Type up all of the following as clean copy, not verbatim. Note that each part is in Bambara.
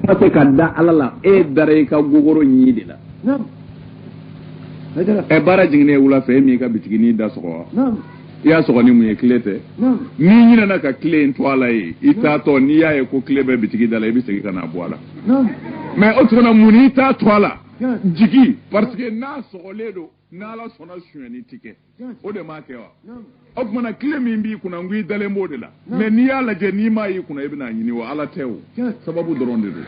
Ate kadda alala e dare ka gogoro nyi de la. Naam. E bara jingne wula fe mi ka bitigini da so. Naam. Ya so ni mu ye klete. Naam. Ni nyina na ka kle ntwala yi ita to ni ya e ko kle be bitigi da la e bi segi kana boala. Naam. Mais autre na muni ta twala. Jigi parce que na so ledo na la sona sueni tike. O de ma kewa. Naam. Ok mana kile mimbi kuna ngui dale mbode la. Mais ni ya la je ni ma yi kuna ibina nyini wa ala tewo. Sababu doronde do.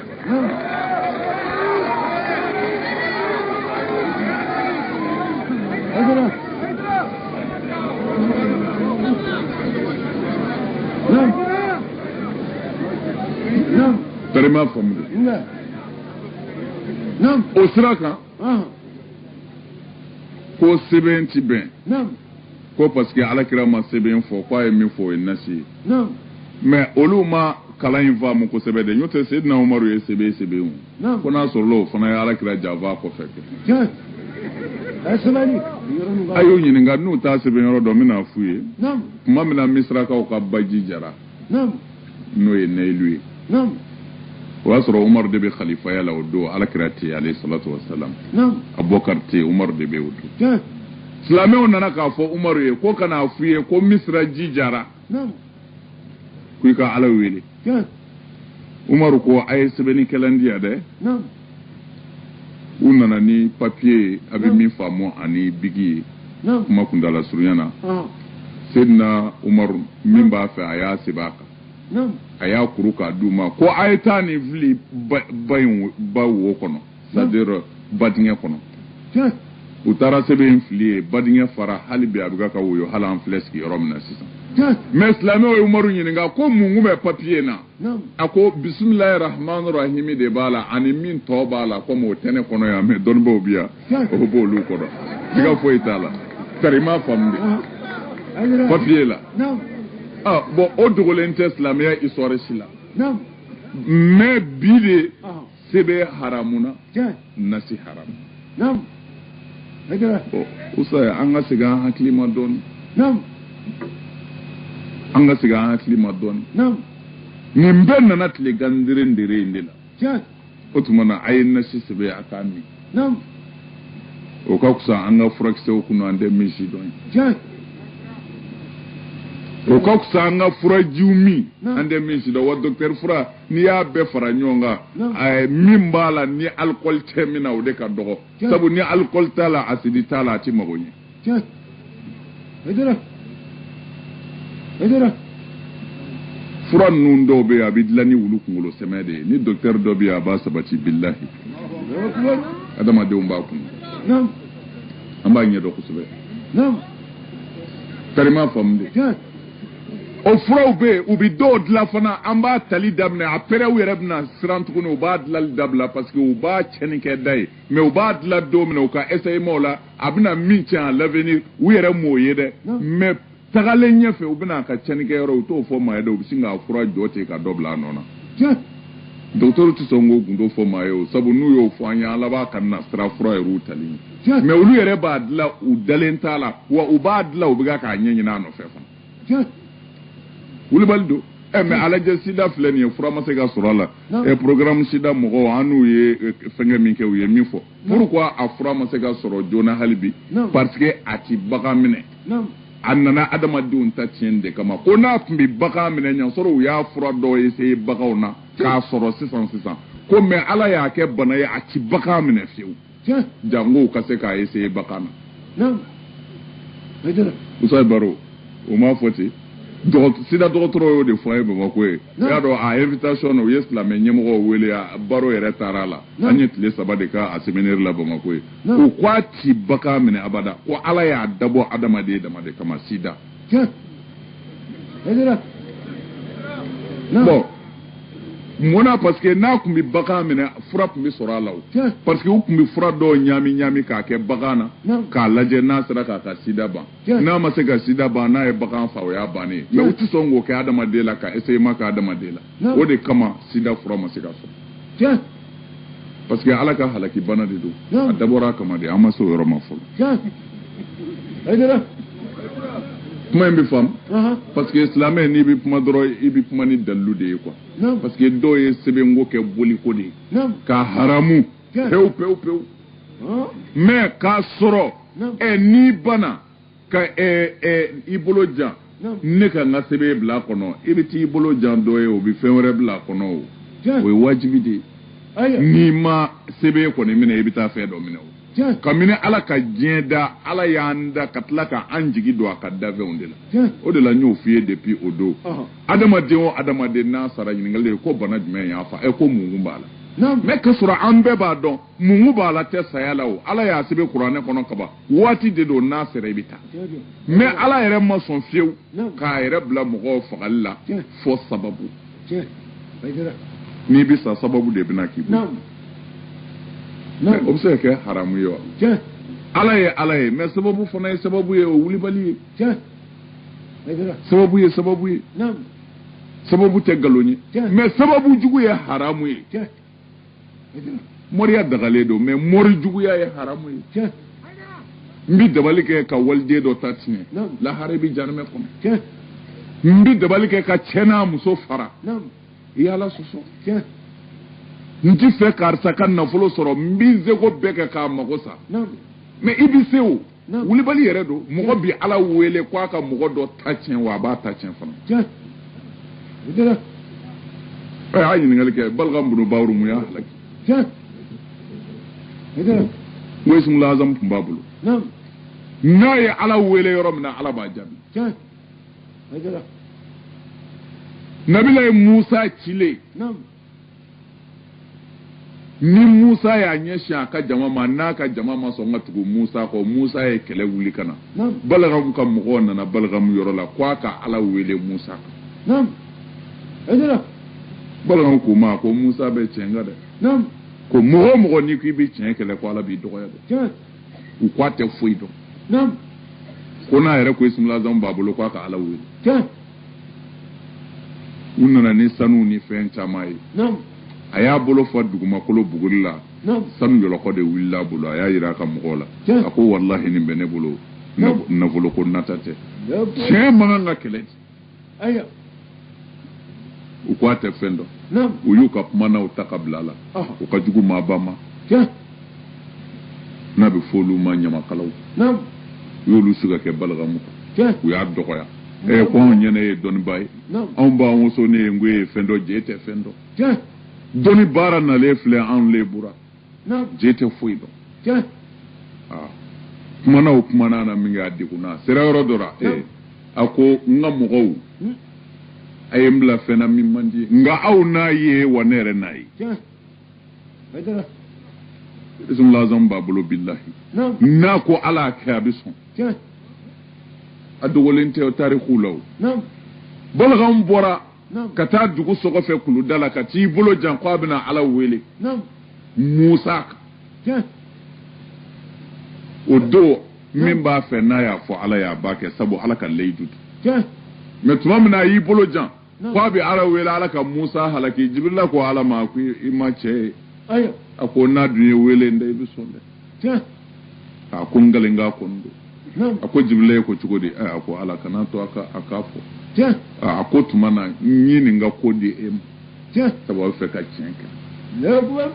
Tarima famu. Naam. O siraka. Ko seben ti ben. Naam. Ko parce que ala kira ma seben fo ko ay min fo en nasi. Naam. Mais olu ma kala in fa mu ko sebe de nyote sidna umaru ye sebe un. Naam. Ko na so lo fana ya ala kira java ko feke. Ja. Asmani. Ayo nyini nga nu ta sebe yoro do mina fuye. Naam. Kuma mina misra ka o ka baji jara. Naam. No ye ne lui. Naam. Wasro umar de be khalifa ya la odo ala kira ti alayhi salatu wassalam. Naam. Abubakar ti umar de be odo. Ja. Silame on nana ka fo umar ye ko kana fuye ko misra ji jara. Naam. Kuy ka ala wele. Ja. Umar ko ay sebeni kelandiya de. Naam. Unana ni papier abi min famo ani bigi. Naam. Kuma kundala suryana. Ah. Sidna umar min ba fa aya sibaka. Naam. Aya kuruka duma ko ayta ni vli ba wo kono. C'est-à-dire badinga kono. Ja. Utara sebe inflié badinga fara halibi abuga ka woyo hala en fleski romna sisa. Ja. Mais islamé o umaru nyinga ko mungu be papier na. Naam. Ako bismillahir rahmanir rahim de bala ani min to bala ko mo tene kono ya me don bo biya o bo lu kono diga fo itala karima famde papier la. Naam. Ah bon o dugolente islamé histoire sila. Naam. Mais bide Ah. sebe haramuna Ja. nasi haram. Naam. Hajara. Usa anga siga haklima don. Naam. Anga siga haklima don. Naam. Nimben na natle gandiren dire indela. Ja. Otumana ayin nasi sebe akami. Naam. O ka kusa anga furakse okuno ande mishi don. Ja. O ka kusa anga fura jumi No. ande mishi do wa docteur fura ni ya be fara nyonga No. ay mimbala ni alcool temina o de ka dogo Ja. sabu ni alcool tala acide tala ti magonye. Ja. Hajara. Hajara. Fura nun do be abidlani wulu kungulo semede ni docteur do be aba sabati billahi adama de umba kun Naam. amba nyedo kusube Naam. karima famde. Ja. O furaw be ubi do dla fana amba tali dabne apere u yerebna sirantukuno uba dlal dabla parce que uba chenike day mais uba dla do mena uka essayer mola abina minche en l'avenir u yere moye de mais tagale nyefe ubina ka chenike yoro to fo ma do bisinga fura jote ka dobla nona. Ja. Docteur tu songo gundo fo ma yo sabu nu yo fo anya la ba kan na stra fura yoro tali Ja. mais ulu yere ba dla u dalentala wa uba dla ubiga ka nyenyi na no fefa. Ja. Wulubaldo mais ala je sida fleni e fura ma se ga surala No. e programme sida mo anu ye fenga min ke ye min fo pourquoi a fura ma se ga soro jona halbi No. parce que ati baga mine Naam. annana adama dun ta tiende kama ko na pumbi baga mine nya soro ya fura do e se baga ona ka soro 600 ko me ala ya ke bana ya ati baga mine fiu Ja. jango ka se ka e se baga na Naam. Hajara. usay baro o ma foti do sida docteur yo de foyer be mako e ya do a invitation o yesla me nyemo wele ya baro yere tarala anyet le sabade ka a séminaire la be mako e o kwati baka mine abada ko ala ya dabo adama de kama sida. Ja. Hajara. Naam. Bon mona parce que na kumbi baka mine fura kumbi sorala o Ja. parce que o kumbi fura do nyami ka ke bagana No. ka laje na sira ka sida ba Ja. na ma se ka sida ba na e bakan fa o ya bane Ja. mais utu songo ke adama de la ka essaye ma ka adama de la No. o de kama sida fura ma se ka so Ja. parce que ala ka halaki bana de do No. dabora kama de ama so yoro ma folo Ja. Hajara. kuma in bɛ faamu aha parce que silamɛ n'i bɛ kuma dɔrɔn i bɛ kuma ni dalilu de ye quoi naam parce que dɔw ye sɛbɛnko kɛ boliko de ye naam ka haramu Tiɲɛ. pewu ah mais k'a sɔrɔ naam n'i banna ka i bolo jan naam ne ka n ka sɛbɛn bila a kɔnɔ i bɛ t'i bolo jan dɔ ye o bɛ fɛn wɛrɛ bila a kɔnɔ o tiɲɛ o ye wajibi de ye aya n'i ma sɛbɛn kɔni minɛ i bɛ taa fɛn dɔ minɛ o tiɲɛ kabini ala ka diɲɛ da ala y'an da ka tila ka an jigi don a ka dafɛnw de la tiɲɛ o de la n y'o f'i ye depuis o don aha adamaden o adamaden n'a sara ɲininkali ye ko bana jumɛn y'a fa ko mungun b'a la naam mais ka sɔrɔ an bɛɛ b'a dɔn mungun b'a la tɛ saya la o ala y'a sɛbɛn kuranɛ kɔnɔ kaban waati de don n'a sera i bɛ taa tiɲɛ don mais ala yɛrɛ ma sɔn fiyewu naam k'a yɛrɛ bila mɔgɔw fagali la Tiɲɛ. fɔ sababu tiɲɛ haydara n'i bɛ sa sababu de bɛna k'i bolo naam mais naam o bɛ se ka kɛ haramu ye wa tiɲɛ ala ye mais sababu fana ye sababu ye o wulibali ye tiɲɛ haydara sababu ye naam sababu tɛ nkalon ye Tiɲɛ. mais sababu jugu ye haramu ye tiɲɛ haydara mɔriya dagalen don mais mɔri juguya ye haramu ye tiɲɛ n bɛ dabali kɛ ka waliden dɔ ta tiɲɛ naam lahara bɛ janmɛ kɔnɔ tiɲɛ n bɛ dabali kɛ ka cɛ n'a muso fara naam i y'ala sɔsɔ tiɲɛ n tɛ fɛ karisa ka nafolo sɔrɔ n bɛ seko bɛɛ kɛ k'a mago sa naam mais i bɛ se o Naam. wulibali yɛrɛ don mɔgɔ bɛ ala wele k'a ka mɔgɔ dɔ ta tiɲɛ wa a b'a ta tiɲɛ fana tiɲɛ haydara a y'a ɲininkali kɛ balika bunu bawuru mun y'a halaki tiɲɛ haydara n ko ismul azam tun b'a bolo naam n'a ye ala wele yɔrɔ min na ala b'a jaabi tiɲɛ haydara nabila ye musa cilen naam ni musa y'a ɲɛsin a ka jama ma n'a ka jama ma sɔn ka tugu musa kɔ musa ye kɛlɛ wuli ka na naam balagamu ka mɔgɔw nana balagamu yɔrɔ la k'a ka ala wele musa naam haydara balagamu ko ma ko musa bɛ tiɲɛ kan dɛ naam ko mɔgɔ o mɔgɔ n'i ko i bɛ tiɲɛ kɛlɛ ko ala b'i dɔgɔya dɛ tiɲɛ u k'a tɛ foyi dɔn naam ko n'a yɛrɛ ko ismul azam b'a bolo k'a ka ala wele tiɲɛ u nana ni sanu ni fɛn caman ye naam a y'a bolo fa dugumakolo buguri la naam sanu yɔlɔkɔ de wulila a bolo a y'a jira a ka mɔgɔw la Tiɲɛ. a ko walahi nin bɛ ne bolo Naam. nafolo ko nata tɛ Naam. tiɲɛ man kan ka kɛlɛ aya u ko a tɛ fɛn dɔn naam u y'u ka kuma n'aw ta ka bila a la aha u ka jugu maaba ma tiɲɛ n'a bɛ fɔ olu ma ɲamakalaw naam u y'olu sigi ka kɛ balagamu kan tiɲɛ u y'a dɔgɔya ko anw ɲɛna ye dɔnnibaa ye naam anw b'an woso ne ye n ko e ye fɛn dɔ je tɛ fɛn dɔn tiɲɛ dɔnni baara nalen filɛ anw le bura naam je tɛ foyi dɔn tiɲɛ kumana o kumana na min kɛ a degunna a sera yɔrɔ dɔ la a ko n ka mɔgɔw Hmm. a ye n bila fɛn na min man di ye nka aw n'a ye wa ne yɛrɛ n'a ye tiɲɛ haydara ismul azam b'a bolo bilahi naam n'a ko ala y'a kɛ a bɛ sɔn tiɲɛ a dogolen tɛ tariku la o naam balagaw bɔra naam ka taa dugu sɔgɔ fɛ kuluda la ka t'i bolo jan k'a bɛna ala wele naam musa kan tiɲɛ o don min b'a fɛ n'a y'a fɔ ala y'a ba kɛ sabu ala ka layidu tiɲɛ mɛ tuma min na a y'i bolo jan Naam. k'a bɛ ala wele ala ka musa halaki jibirila ko ala ma ko i ma cɛ ye aya a ko n'a dun ye wele n da i bɛ sɔn dɛ tiɲɛ a ko n galen k'a kɔni don naam a ko jibirila ye ko cogo di a ko ala kana to a k'a fɔ tiɲɛ a ko tuma na n ye nin ka ko di e ma tiɲɛ sabu a bɛ fɛ ka tiɲɛ kɛ naam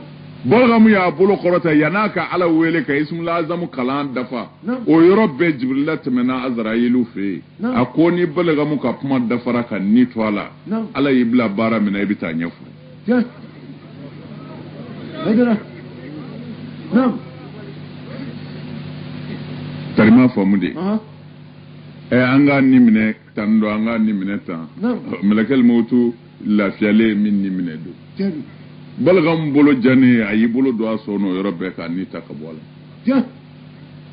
balagamu y'a bolo kɔrɔta yan'a ka ala wele ka ismul azamu kalan dafa Naam. o yɔrɔ bɛɛ jibirila tɛmɛna azarayiliw fɛ yen Naam. a ko ni balagamu ka kuma dafara ka ni to a la Naam. ala y'i bila baara min na i bɛ taa ɲɛfɔ tiɲɛ haydara naam tarima faamu de aha an k'a ni minɛ tan dɔn an k'a ni minɛ tan Naam. mɛlɛkɛli mawutu lafiyalen min ni minɛ don tiɲɛ balagamu bolo jannen a y'i bolo don a sɔn n'o yɔrɔ bɛɛ k'a ni ta ka bɔ a la tiɲɛ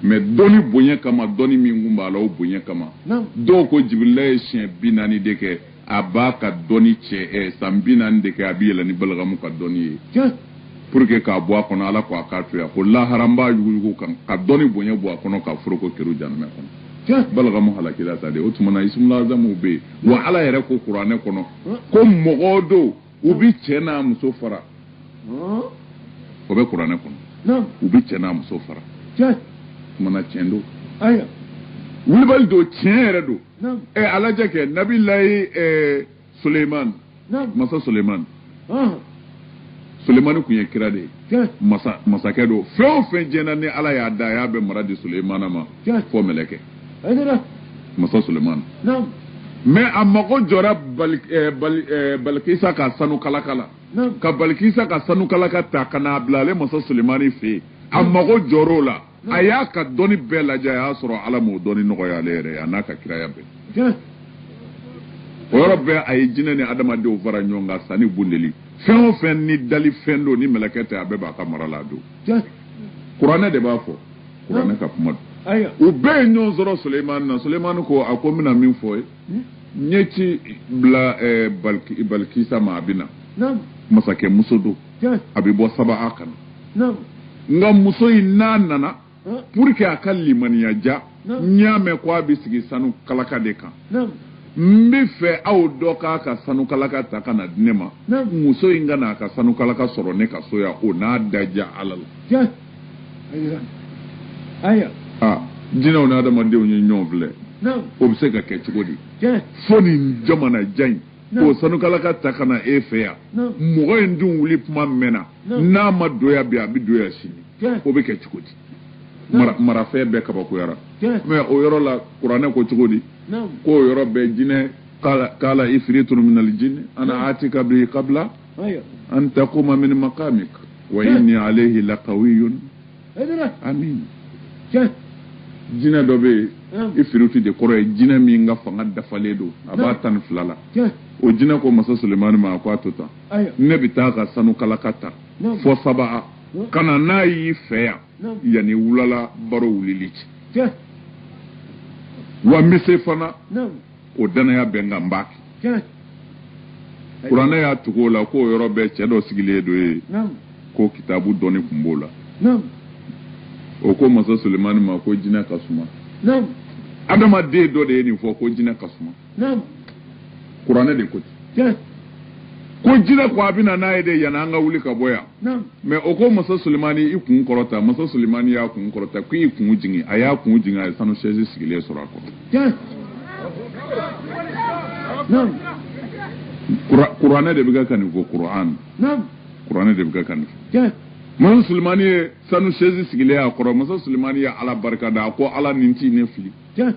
mɛ dɔnni bonya kama dɔnni min kun b'a la o bonya kama naam dɔw ko jibirila ye siɲɛ 40 de kɛ a b'a ka dɔnni cɛ san 40 de kɛ a bɛ yɛlɛ ni balagamu ka dɔnni ye tiɲɛ pour que k'a bɔ a kɔnɔ ala ko a k'a to yan ko lahara n b'a yuguyugu kan ka dɔnni bonya bɔ a kɔnɔ ka foroko kɛru janmɛ kɔnɔ tiɲɛ balagamu halakira ta de o tuma na ismul azamu bɛ yen wa ala yɛrɛ ko kuranɛ kɔnɔ ko mɔgɔw don u bɛ cɛ n'a muso fara o bɛ kuranɛ kɔnɔ naam u bɛ cɛ n'a muso fara tiɲɛ o tuma na tiɲɛ don aya wulibali don tiɲɛ yɛrɛ don نعم ala jake nabillahi Suleiman نعم masa Suleiman اه Suleiman kun ye kira de ye كيف masakɛ do fɛn o fɛn jɛna ni ala y'a da a y'a bɛ mara di Suleimana ma fo mɛlɛkɛ هيدرا masa Suleiman نعم mais a mago jɔra Balikisa ka sanu kalakala نعم ka Balikisa ka sanu kalaka ta ka n'a bila ale masa Suleimani fɛ yen a mago jɔr'o la a y'a ka dɔnni bɛɛ lajɛ a y'a sɔrɔ ala m'o dɔnni nɔgɔya ale yɛrɛ ye a n'a ka kiraya bɛɛ كيف o yɔrɔ bɛɛ a ye jinɛ ni adamadenw fara ɲɔgɔn kan sanni bondeli fɛn o fɛn ni dali fɛn don ni mɛlɛkɛ tɛ a bɛɛ b'a ka mara la don كيف kuranɛ de b'a fɔ kuranɛ ka kuma don ايوه u bɛɛ ye ɲɔgɔn sɔrɔ Suleimani na Suleimani ko a ko n bɛna min fɔ ye n ye ci bila Balikisa ma a bɛ na نعم masakɛ muso don كيف a bɛ bɔ Sabaha ka na نعم nka muso in n'a nana ها pour que a ka limaniya ja n y'a mɛn ko a bɛ sigi sanu kalaka de kan نعم n bɛ fɛ aw dɔ k'a ka sanu kalaka ta ka na di ne ma نعم muso in ka n'a ka sanu kalaka sɔrɔ ne ka so yan o n'a daja ala la كيف هيدرا ايوه aa jinɛw ni adamadenw ye ɲɔgɔn filɛ نعم o bɛ se ka kɛ cogo di كيف fo nin jamana jan in Non. k'o sanu kalaka ta ka na e fɛ yan نعم mɔgɔ in dun wuli kuma mɛnna Non. n'a ma doya bi a bɛ doya sini كيف o bɛ kɛ cogo di Non. marafɛn bɛɛ kabakoyara كيف mais o yɔrɔ la kuranɛ ko cogo di نعم ko o yɔrɔ bɛɛ jinɛ kala ifritun minal jinni ana atika bihi qabla ايوه an taquma min maqamik wa inni alayhi laqawiyyun هيدرا amin كيف jinɛ dɔ bɛ yen نعم ifritu de kɔrɔ ye jinɛ min ka fanga dafalen don a b'a tan ni fila la كيف o jinɛ ko masa Sulemani ma a ko a to tan ايوه ne bɛ taa ka sanu kalaka ta نعم fɔ Sabaha ka na n'a y'i fɛ yan نعم yanni wulala baro wulili cɛ كيف wa n bɛ se fana نعم o danaya bɛ n kan n b'a kɛ كيف kuranɛ y'a tugu o la ko o yɔrɔ bɛɛ cɛ dɔ sigilen do ye نعم ko kitabu dɔnni kun b'o la نعم o ko masa Sulemani ma ko jinɛ ka suma نعم adamaden dɔ de ye nin fɔ ko jinɛ ka suma نعم kuranɛ de ko ten كيف ko jinɛ ko a bɛ na n'a ye de yanni an ka wuli ka bɔ yan نعم mais o ko masa Sulemani i kun kɔrɔta masa Sulemani y'a kun kɔrɔta ko i kun jigin a y'a kun jigin a ye sanu chaise sigilen sɔrɔ a kɔrɔ كيف نعم kuranɛ de bɛ ka nin fɔ نعم kuranɛ de bɛ ka nin fɔ كيف masa Sulemani ye sanu chaise sigilen a kɔrɔ masa Sulemani ye ala barika da a ko ala nin t'i ne fili كيف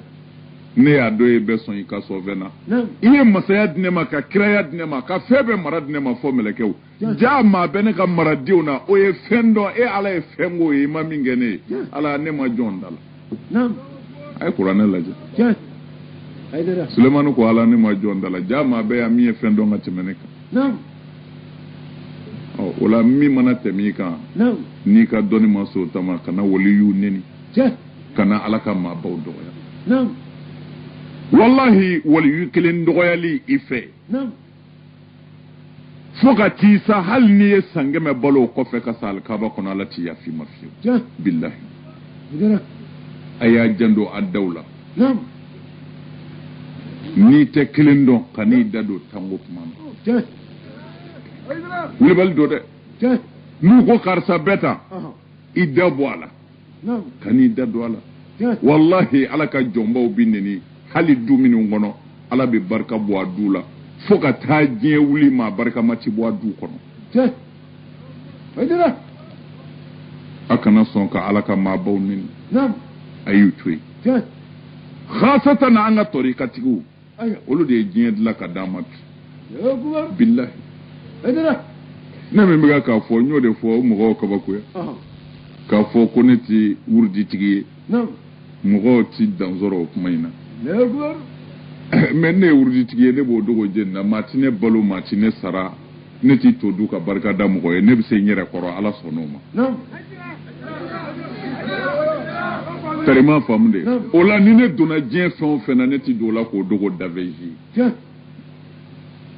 ne y'a dɔ ye bɛɛ sɔn i ka sɔn fɛn na نعم i ye masaya di ne ma ka kiraya di ne ma ka fɛn bɛɛ mara di ne ma fɔ mɛlɛkɛw jaa maa bɛ ne ka maradenw na o ye fɛn dɔn e ala ye fɛn k'o ye i ma min kɛ ne ye ala ne ma jɔn da la نعم a ye kuranɛ lajɛ كيف هيدرا Sulemani ko ala ne ma jɔn da la jaa maa bɛɛ yan min ye fɛn dɔn ka tɛmɛ ne kan نعم o la min mana tɛmɛ i kan نعم n'i ka dɔnni ma so ta ma kana waliyu neni كيف kana ala ka maabaw dɔgɔya نعم wallahi waliyu kelen dɔgɔyali i fɛ نعم fo ka t'i sa hali n'i ye san 100 balo o kɔfɛ ka sa alikaba kɔnɔ ala t'i yafi ma fiyewu كيف billahi هيدرا a y'a janto a daw la نعم n'i tɛ kelen dɔn ka n'i da don tango kuma na كيف wulibali don dɛ كيف n'u ko karisa bɛɛ ta اها i da bɔ a la نعم ka n'i da don a la كيف wallahi ala ka jɔnbaw bi neni hali du minnu kɔnɔ ala bɛ barika bɔ a du la fo ka taa diɲɛ wuli maa barika ma ti bɔ a du kɔnɔ كيف هيدرا a kana sɔn ka ala ka maabaw neni نعم a y'u to yen كيف khasatan an ka tɔrikatigiw ايوه olu de ye diɲɛ dilan ka d'an ma bi يا اكبر billahi هيدرا ne min bɛ k'a fɔ n y'o de fɔ mɔgɔw kabakoya اها k'a fɔ ko ne tɛ wuruditigi ye نعم mɔgɔw tɛ dan sɔrɔ o kuma in na يا اكبر mais ne ye wuruditigi ye ne b'o dogo jeni na maa tɛ ne balo maa tɛ ne sara ne t'i to du ka barika da mɔgɔ ye ne bɛ se n yɛrɛ kɔrɔ ala sɔnn'o ma نعم karima faamu de o la ni ne donna diɲɛ fɛn o fɛn na ne tɛ don o la k'o dogo daveji كيف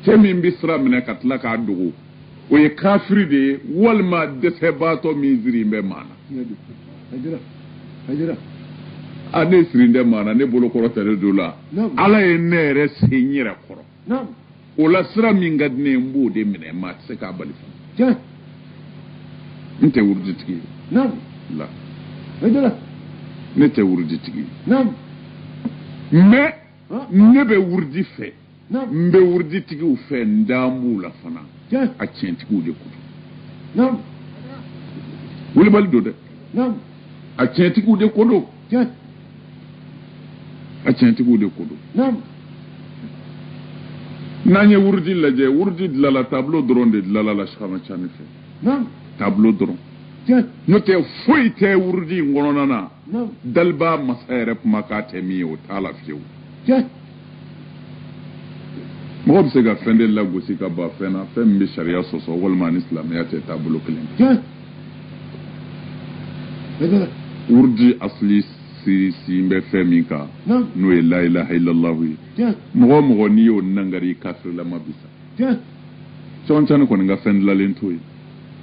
cɛ min bɛ sira minɛ ka tila k'a dogo o ye kafiri de ye walima dɛsɛbaatɔ min siri bɛ maa na هيدرا هيدرا a ne siri tɛ maa na ne bolo kɔrɔ tɛ ne don la نعم ala ye ne yɛrɛ se n yɛrɛ kɔrɔ نعم o la sira min ka di ne ye n b'o de minɛ maa tɛ se k'a bali fana كيف n tɛ wuruditigi ye نعم la هيدرا ne tɛ wuruditigi ye نعم mais ne bɛ wurdi fɛ نعم n bɛ wurditigiw fɛ n daan b'u la fana جاء a tiɲɛtigiw de ko don نعم wulibali don dɛ نعم a tiɲɛtigiw de ko don جاء a tiɲɛtigiw de ko don نعم n'an ye wurdi lajɛ wurdi dilala tableau dɔrɔn de dilala la Cheikhana Tidiane fɛ نعم tableau dɔrɔn جاء n'o tɛ foyi tɛ wurdi in kɔnɔna na نعم daliba masa yɛrɛ kuma k'a tɛ min ye o t'a la fiyewu جاء mɔgɔ bɛ se ka fɛn de lagosi ka ban fɛn na fɛn min bɛ sariya sɔsɔ walima ni silamɛya tɛ taabolo kelen جاء هذا wurdi asili si bɛ fɛn min kan نعم n'o ye la ilaha illallahu ye جاء mɔgɔ o mɔgɔ n'i y'o nangari kafirila ma bisa جاء Cheikhana Tidiane kɔni ka fɛn dilalen t'o ye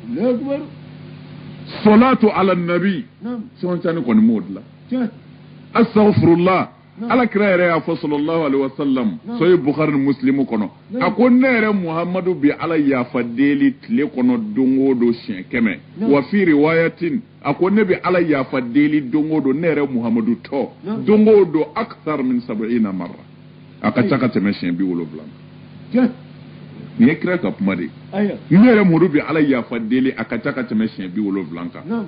الله أكبر salatu ala nabi نعم Cheikhana Tidiane kɔni m'o dilan جاء astaghfirullah نعم. ala kira yɛrɛ y'a fɔ sallallahu alaihi wasallam نعم. sahih bukhari ni muslimu kɔnɔ نعم. a ko ne yɛrɛ muhammadu bi ala yafa deli tile kɔnɔ don o don siɲɛ 100 نعم. wa fi riwayatin a ko ne bi ala yafa deli don o don ne yɛrɛ muhammadu tɔ نعم. don o don akthar min 70 marra a ka ca ka tɛmɛ siɲɛ 70 جاء nin ye kira ka kuma de أيوة ne yɛrɛ muhammadu bi ala yafa deli a ka ca ka tɛmɛ siɲɛ 70 kan نعم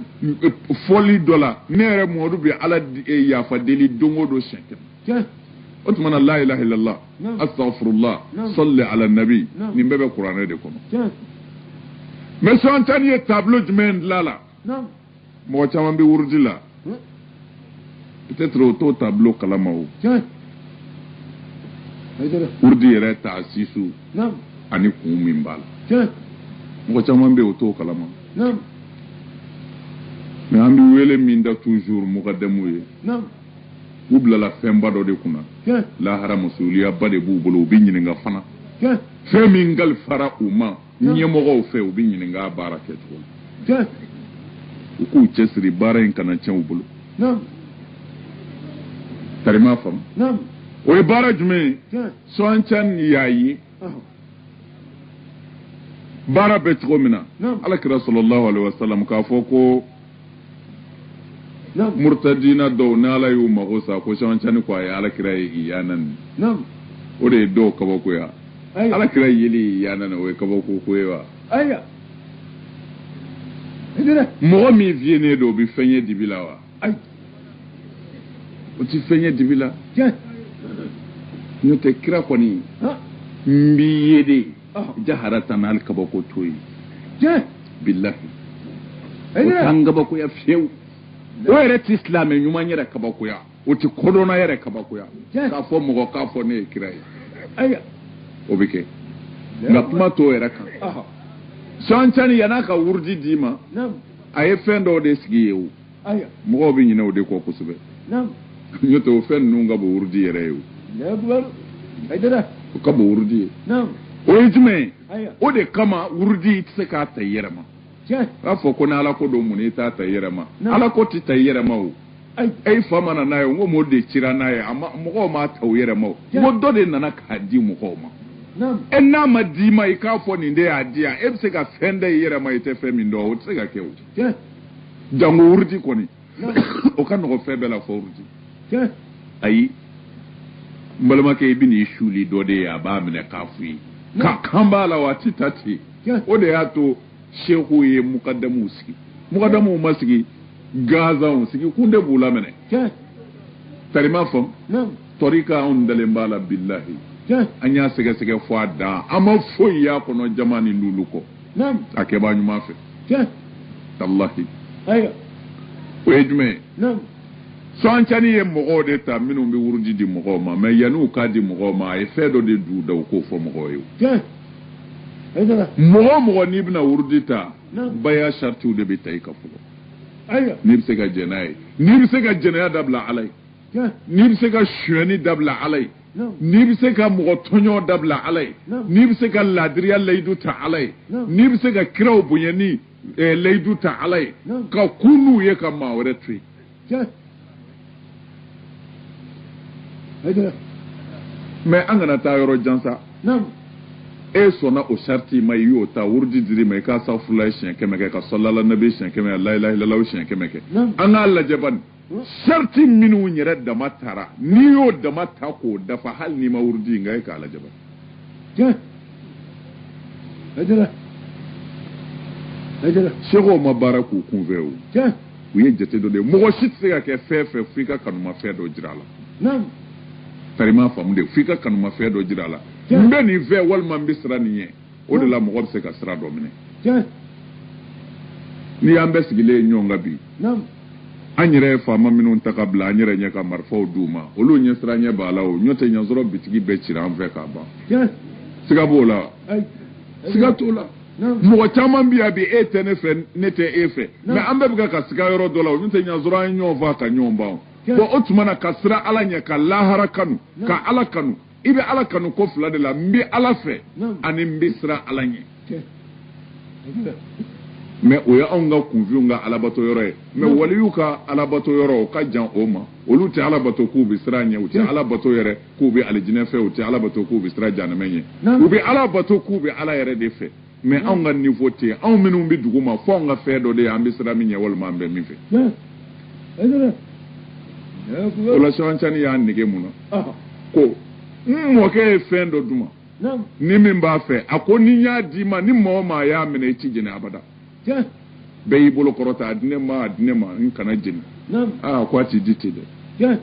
fɔli dɔ la ne yɛrɛ muhammadu bi ala yafa deli don o don siɲɛ 100 جاء أتمنى لا إله إلا الله نعم. أستغفر الله نعم. صلي على النبي نعم. من باب القرآن يدكم جاء مثلا تاني تابلو جمين لا نعم مو تمام بورد لا peut-être auto tableau kalamaw جاء هذا urdi yɛrɛ taasisu نعم ani kun min b'a la جاء mɔgɔ caman bɛ o t'o kalama نعم mais an bɛ wele min da toujours mɔgɔdɛmu ye نعم u bilala fɛnba dɔ de kunna جاء lahara masuliyaba de b'u bolo u bɛ ɲininka fana جاء fɛn min kalifara u ma ɲɛmɔgɔw fɛ u bɛ ɲininka a baara kɛcogo la جاء u k'u cɛsiri baara in kana tiɲɛ u bolo نعم karima faamu نعم o ye baara jumɛn ye جاء Cheikhana Tidiane y'a ye أهو baara bɛ cogo min na نعم alakira sallallahu alaihi wasallam k'a fɔ ko نعم murtadina dɔw ni ala y'u mago sa ko Cheikhana Tidiane ko a ye alakira ye iyana nin نعم o de ye dɔw kabakoya أيوة alakira yeli iyana nin o ye kabako ko ye wa أيوة هذا mɔgɔ min fiyenen don o bɛ fɛn ye dibi la wa أي o ti fɛn ye dibi la جاء n'o tɛ kira kɔni ها n b'i ye de أهو jaharatan hali kabako to ye جاء bilahi o هذا t'an kabakoya fiyewu o yɛrɛ ti silamɛ ɲuman yɛrɛ kabakoya o ti kodɔnna yɛrɛ kabakoya Tiɲɛ. k'a fɔ mɔgɔ k'a fɔ ne ye kira ye أيوة o bɛ kɛ nka kuma t'o yɛrɛ kan أهو Cheikhana Tidiane yan'a ka wurudi d'i ma نعم a ye fɛn dɔw de sigi ye o أيوة mɔgɔw bɛ ɲinɛ o de kɔ kosɛbɛ نعم n'o tɛ o fɛn ninnu ka bon wurudi yɛrɛ ye o الله أكبر هذا o ka bon wurudi ye نعم o ye jumɛn ye أيوة o de kama wurudi i tɛ se k'a ta i yɛrɛ ma جاء k'a fɔ ko ni ala ko don mun i t'a ta i yɛrɛ ma Non. ala ko tɛ ta i yɛrɛ ma o أي e fa ma na n'a ye n ko m'o de cira n'a ye a ma mɔgɔw m'a ta u yɛrɛ ma o n ko dɔ de nana k'a di mɔgɔw ma نعم e n'a ma d'i ma i k'a fɔ nin de y'a di yan e bɛ se ka fɛn da i yɛrɛ ma i tɛ fɛn min dɔn o tɛ se ka kɛ o جاء jango wurudi kɔni نعم o ka nɔgɔ fɛn bɛɛ la fɔ wurudi جاء ayi n balimakɛ i bɛ n'i suli dɔ de ye a b'a minɛ k'a f'i ye Non. ka kan b'a la wa a tɛ ta ten جاء o de y'a to seku ye mukadamuw sigi mukadamuw ma sigi gazanw sigi kun de b'u laminɛ جاء tarima faamu نعم tɔrika anw dalen b'a la bilahi جاء an y'a sɛgɛsɛgɛ fɔ a dan an ma foyi y'a kɔnɔ jama ni lulu kɔ نعم a kɛbaa ɲuman fɛ جاء tallahi أيوة o ye jumɛn ye نعم Cheikhana Tidiane ye mɔgɔw de ta minnu bɛ wurudi di mɔgɔw ma mais yanni u k'a di mɔgɔw ma a ye fɛn dɔ de d'u da u k'o fɔ mɔgɔw ye o. جاء هذا mɔgɔ o mɔgɔ n'i bɛna wurudi ta Non. baya saritiw de bɛ ta i ka fɔlɔ أيوة n'i bɛ se ka jɛn n'a ye n'i bɛ se ka jɛnɛya dabila ala ye جاء n'i bɛ se ka sonyɛni dabila ala ye نعم n'i bɛ se ka mɔgɔ tɔɲɔ dabila ala ye Non. n'i bɛ se ka laadiriya layidu ta ala ye Non. n'i bɛ se ka kiraw bonya ni layidu ta ala ye Non. ka kun n'u ye ka maa wɛrɛ to yen جاء هذا mais an kana taa yɔrɔ jan sa نعم e sɔnna o sariti ma i y'o ta wurudi diri ma i k'a safurulayi siɲɛ 100 kɛ ka sɔlala nabi siɲɛ 100 la ilaha illallah siɲɛ 100 kɛ Non. an k'a lajɛ bani sharti minu nyere dama tara ni yo dama ta ko dafa hal ni ma wurdi ngai ka alajaba ja ajala shego mabaraku kunveu ja uye jete do de mo shitse ka ke fefe fika kanuma fe do jirala nam tarima famude fika kanuma fe do jirala mbe ni ve wal man bisra niye o de la mo se ka sra do mine ja ni ambe sigile nyonga bi nam anyere fama minun takabla anyere nya ka marfo duma olu nya sra nya bala o nyote nya zoro bitigi be chira anve ka ba ja siga bola ay siga tola mo chama biya bi etene fe nete efe me ambe buga ka siga yoro dola o nyote nya zoro anyo va ka nyomba ko otmana kasra ala nya ka lahara kanu ka ala kanu ibe ala kanu ko fula de la mbi ala fe ani mbi sra ala nya mais o ya onga kunviunga alabato yoro e mais waliyuka alabato yoro ka jan oma olu te alabato ku bi sranya uti alabato yere ku bi aljina fe uti alabato ku bi sra jana menye u bi alabato ku bi ala yere de fe mais onga niveau te on minu bi duguma fo nga fe do de ambi sra minye wol mambe mi fe ola shawanchani ya nige muno ko mo ke fe ndo duma ni min ba fe akoni nya di ma ni mo ma ya mena ci jina abada bai bolo korota adine ma in kana jini kwa ti dite de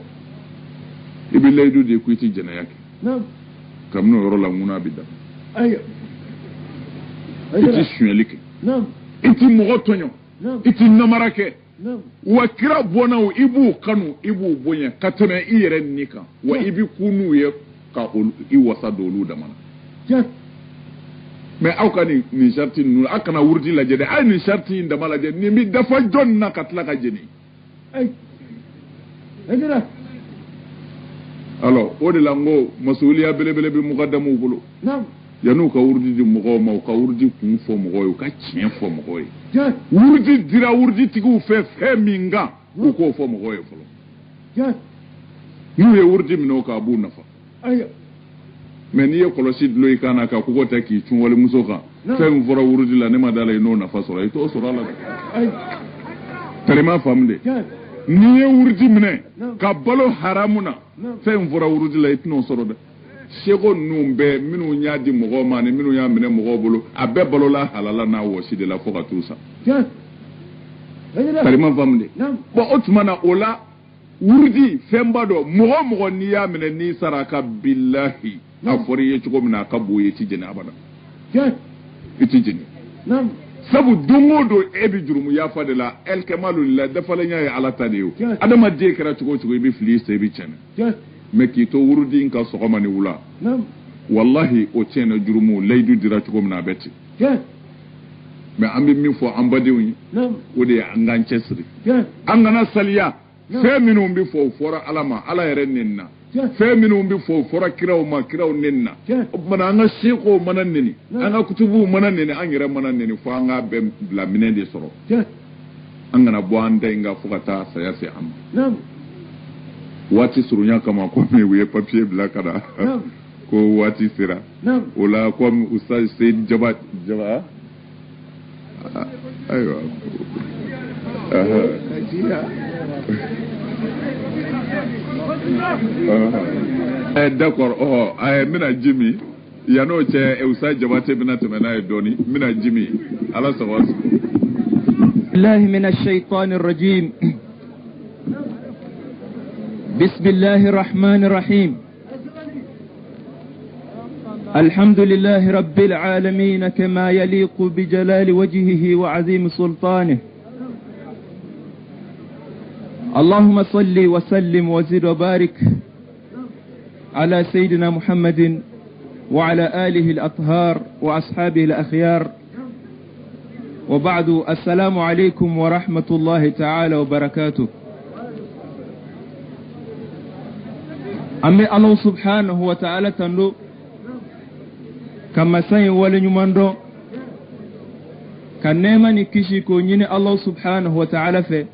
ibi leidu de kwiti jina yake kamno yoro la nguna bida ayo iti shunelike iti mogotonyo iti namarake wa kira bona o ibu kanu ibu bonya kateme iyere nika wa ibi kunu ye ka i wasa dolu da mana mais aw ka ni sharti nu akana wurdi la jede ay ni sharti nda mala jede ni mi dafa jonna katla ka jeni ay ajira alors o de lango masuliya bele bi muqaddamu bulu nam yanu ka wurdi di mugo ma ka wurdi kun fo mugo yo ka cien fo mugo yo ja wurdi dira wurdi tigu fe minga ko fo mugo yo folo ja yu ye wurdi mino ka bu nafa ayo mais ni ye kolosi dlo i kana ka kuko ta ki chun wala muso kan fem fora wurudi la ne ma dala ino na fasora ito sora la ay kalima famde ni ye wurudi mine ka balo haramuna fem fora wurudi la itno soro de shego numbe minu nya di mogo mane minu ya mine mogo bolo abe balo la halala na wosi de la foka tusa kalima famde bo otmana ola wurdi fembado mogo ni ya mine ni saraka billahi afori ye chugo mina ka boye ci jina abada iti jini sabu dongodo ebi jurumu ya fadela el kamalu la defala nya ya alata de yo adama de kera chugo ibi filiste ibi chene me ki to wurdi inka sokoma ni wula wallahi o chene jurumu leidu dira chugo mina beti me ambi min fo ambade wi o de anganche sri angana saliya fe minu mbi fo fora alama ala yere ninna fe minu mbi fo fora kiraw ninna mana anga siko mana nini anga kutubu mana nini angere mana nini fo anga be la mine de soro anga na boanda inga fukata sayasi am wati surunya kama kwa mewe papier bla kada ko wati sira ola kwa ustaz Said Jabat aywa d'accord mina Jimmy yano che Usa Jabate bina temena doni mina Jimmy ala sawas الله من الشيطان الرجيم بسم الله الرحمن الرحيم الحمد لله رب العالمين كما يليق بجلال وجهه وعظيم سلطانه اللهم صل وسلم وزد وبارك على سيدنا محمد وعلى آله الأطهار وأصحابه الأخيار وبعد السلام عليكم ورحمة الله تعالى وبركاته أمي الله سبحانه وتعالى تنلو كما سين ولنماندو كان نيماني كيشي كونيني الله سبحانه وتعالى في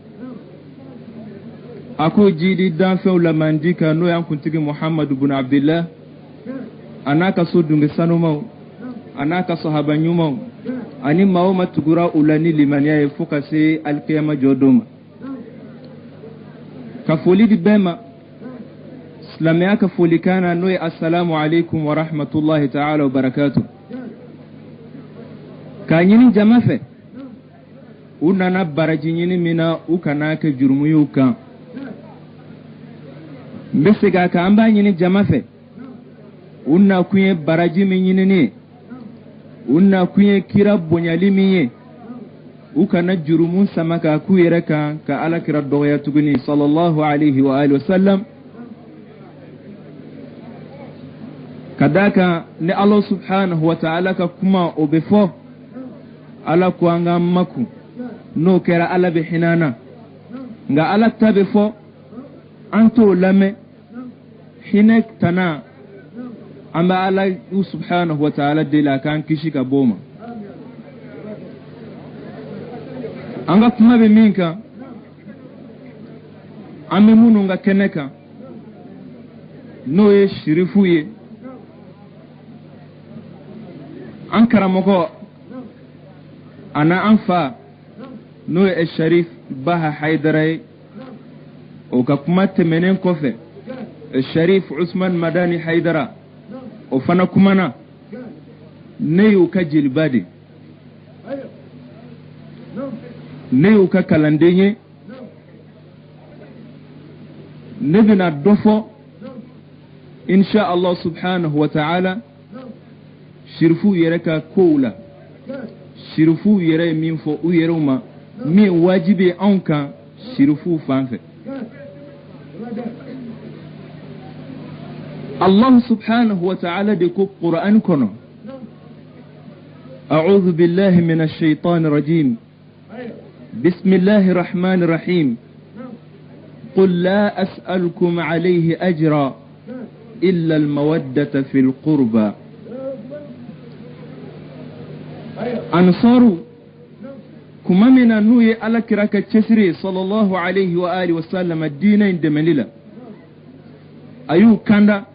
أكو جيدي دانفه ولمانديكا نو ينكنتك محمد بن عبد الله أناك صدنغ سنمو أناك صحابا نيومو أني ماوما تقرأ أولاني لمن يفوك سي القيامة جودوما ka foli di bema silamɛya ka foli kana n'o ye assalamu alaikum wa rahmatullahi ta'ala wa barakatuh. Ka ɲini jama fɛ u nana baraji ɲini min na u kana kɛ jurumu y'u kan. N bɛ segin a kan an b'a ɲini jama fɛ u nakun ye baraji min ɲinini ye, u nakun ye kira bonyali min ye, u kana jurumu sama ka k'u yɛrɛ kan ka alakira dɔgɔya tuguni sallallahu alaihi wa alihi wasallam. Ka d'a kan ni Allah subhanahu wa ta'ala ka kuma o bɛ fɔ ala ko an ka maku n'o kɛra ala bɛ hinana, nka ala ta bɛ fɔ an t'o lamɛn hinɛ tana an bɛ ala subhanahu wa ta'ala deli a k'an kisi ka bɔ o ma. An ka kuma bɛ min kan an bɛ minnu ka kɛnɛ kan n'o ye shirifu ye, an karamɔgɔ ana an fa n'o ye Sharif Baha Haidara ye. O ka kuma tɛmɛnen kɔfɛ Sharif Usman Madani Haidara o fana kumana ne y'u ka jeliba de, ne y'u ka kalanden ye, ne bɛna dɔ fɔ insha Allah subhanahu wa ta'ala shirifu yɛrɛ ka kow la. Shirifu yɛrɛ ye min fɔ u yɛrɛw ma min wajibi ye anw kan shirifu fan fɛ. Allah subhanahu wa ta'ala de ko Qur'an kɔnɔ a'udhu billahi minash shaitanir rajim bismillahir rahmanir rahim qul la as'alukum alayhi ajra illa al mawaddata fil qurba. Ansaru kuma mina n'u ye alakira ka cɛsiri sallallahu alayhi wa alihi wa sallam diinɛ in dɛmɛli la a y'u kanda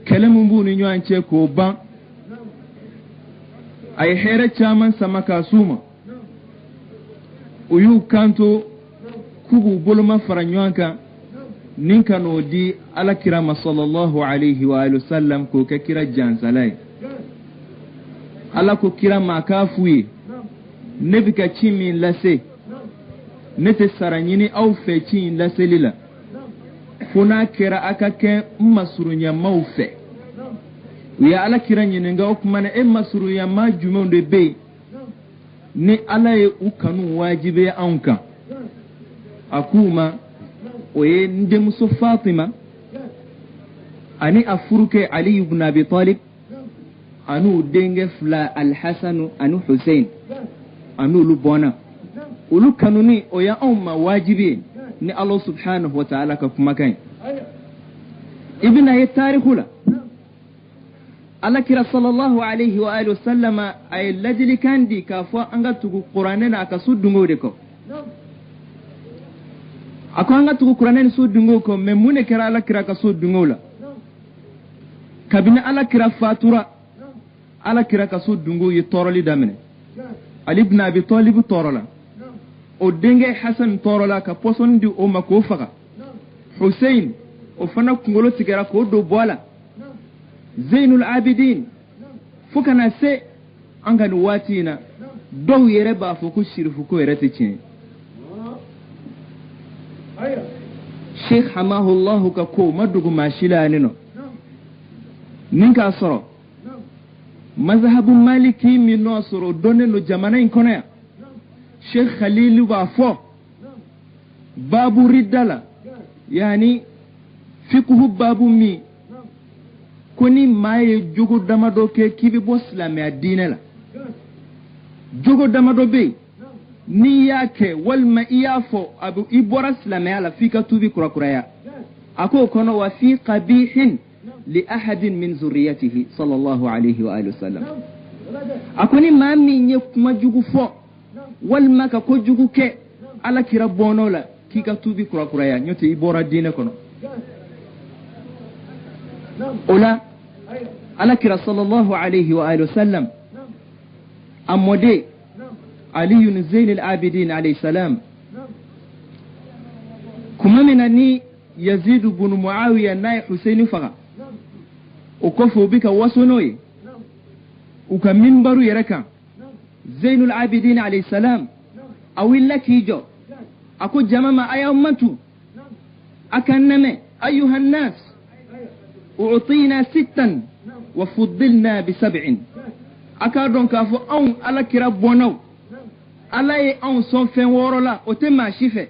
kɛlɛ min b'u ni ɲɔgɔn cɛ k'o ban, a ye hɛrɛ caman sama k'a s'u ma, u y'u kanto k'u b'u boloma fara ɲɔgɔn kan ni ka n'o di alakira ma sallallahu alayhi wa alihi wa sallam k'o kɛ kira jansala ye. Ala ko kira ma k'a f'u ye ne bɛ ka ci min lase ne tɛ sara ɲini aw fɛ ci in laseli la fo n'a kɛra a ka kɛ n masurunyamaw fɛ. U ye ala kira ɲininka o tuma na e masurunyama jumɛnw de bɛ yen ni ala ye u kanu wajibiya anw kan? A k'u ma o ye n denmuso Fatima ani a furukɛ Ali ibn Abi Talib anu denkɛ fila Al-Hasan ani Hussein anu olu bɔnna. Olu kanuni o ye anw ma wajibi ye ni Allah subhanahu wa ta'ala ka kumakan ye. I bɛna ye tariku la alakira sallallahu alayhi wa alihi wa sallam a ye ladilikan di k'a fɔ an ka tugu kuranɛ na a ka so dungow de kɔ. A ko an ka tugu kuranɛ ni so dungow kɔ, mais mun de kɛra alakira ka so dungow la? Kabini alakira fatura alakira ka so dungow ye tɔɔrɔli daminɛ. Ali ibn Abi Talib tɔɔrɔ la, o denkɛ Hasan tɔɔrɔ la ka pɔsɔni di o ma k'o faga. Hussein o fana kunkolo tigɛra k'o don bɔ la. Zainul Abidin fo kana se an ka nin waati in na dɔw yɛrɛ b'a fɔ ko shirifu ko yɛrɛ tɛ tiɲɛ. Sheikh Hamahullahu ka ko ma dogo maa si la yan nɔ ni k'a sɔrɔ mazhabu Maliki min n'o sɔrɔ dɔnnen don jamana in kɔnɔ yan. Sheikh Khalil b'a fɔ babu ridda la yani fiqhu babu min ko ni maa ye jogo damadɔ kɛ k'i bɛ bɔ silamɛya diinɛ la, jogo damadɔ bɛ yen n'i y'a kɛ walima i y'a fɔ a bɛ i bɔra silamɛya la f'i ka tuubi kurakuraya. A k'o kɔnɔ wa fi qabihin li ahadin min zurriyatihi sallallahu alayhi wa alihi wa sallam. A ko ni maa min ye kuma jugu fɔ walima ka ko jugu kɛ alakira bɔnɔ la k'i ka tuubi kurakuraya n'o tɛ i bɔra diinɛ kɔnɔ. O la alakira sallallahu alayhi wa alihi wa sallam a mɔden Ali ibn Zainul Abidin alayhi salam kuma tuma mina ni yazid ibn muawiya nay husaini faga o ko fo bika wasonoye uka minbaru yereka zainul abidin alayhi salam awilla kijo ako jamama ayammatu akanname ayuha an-nas u'tina 6 wa fuddilna bi 7 aka don ka fo on ala kira bonaw ala e on son fen worola o te ma shife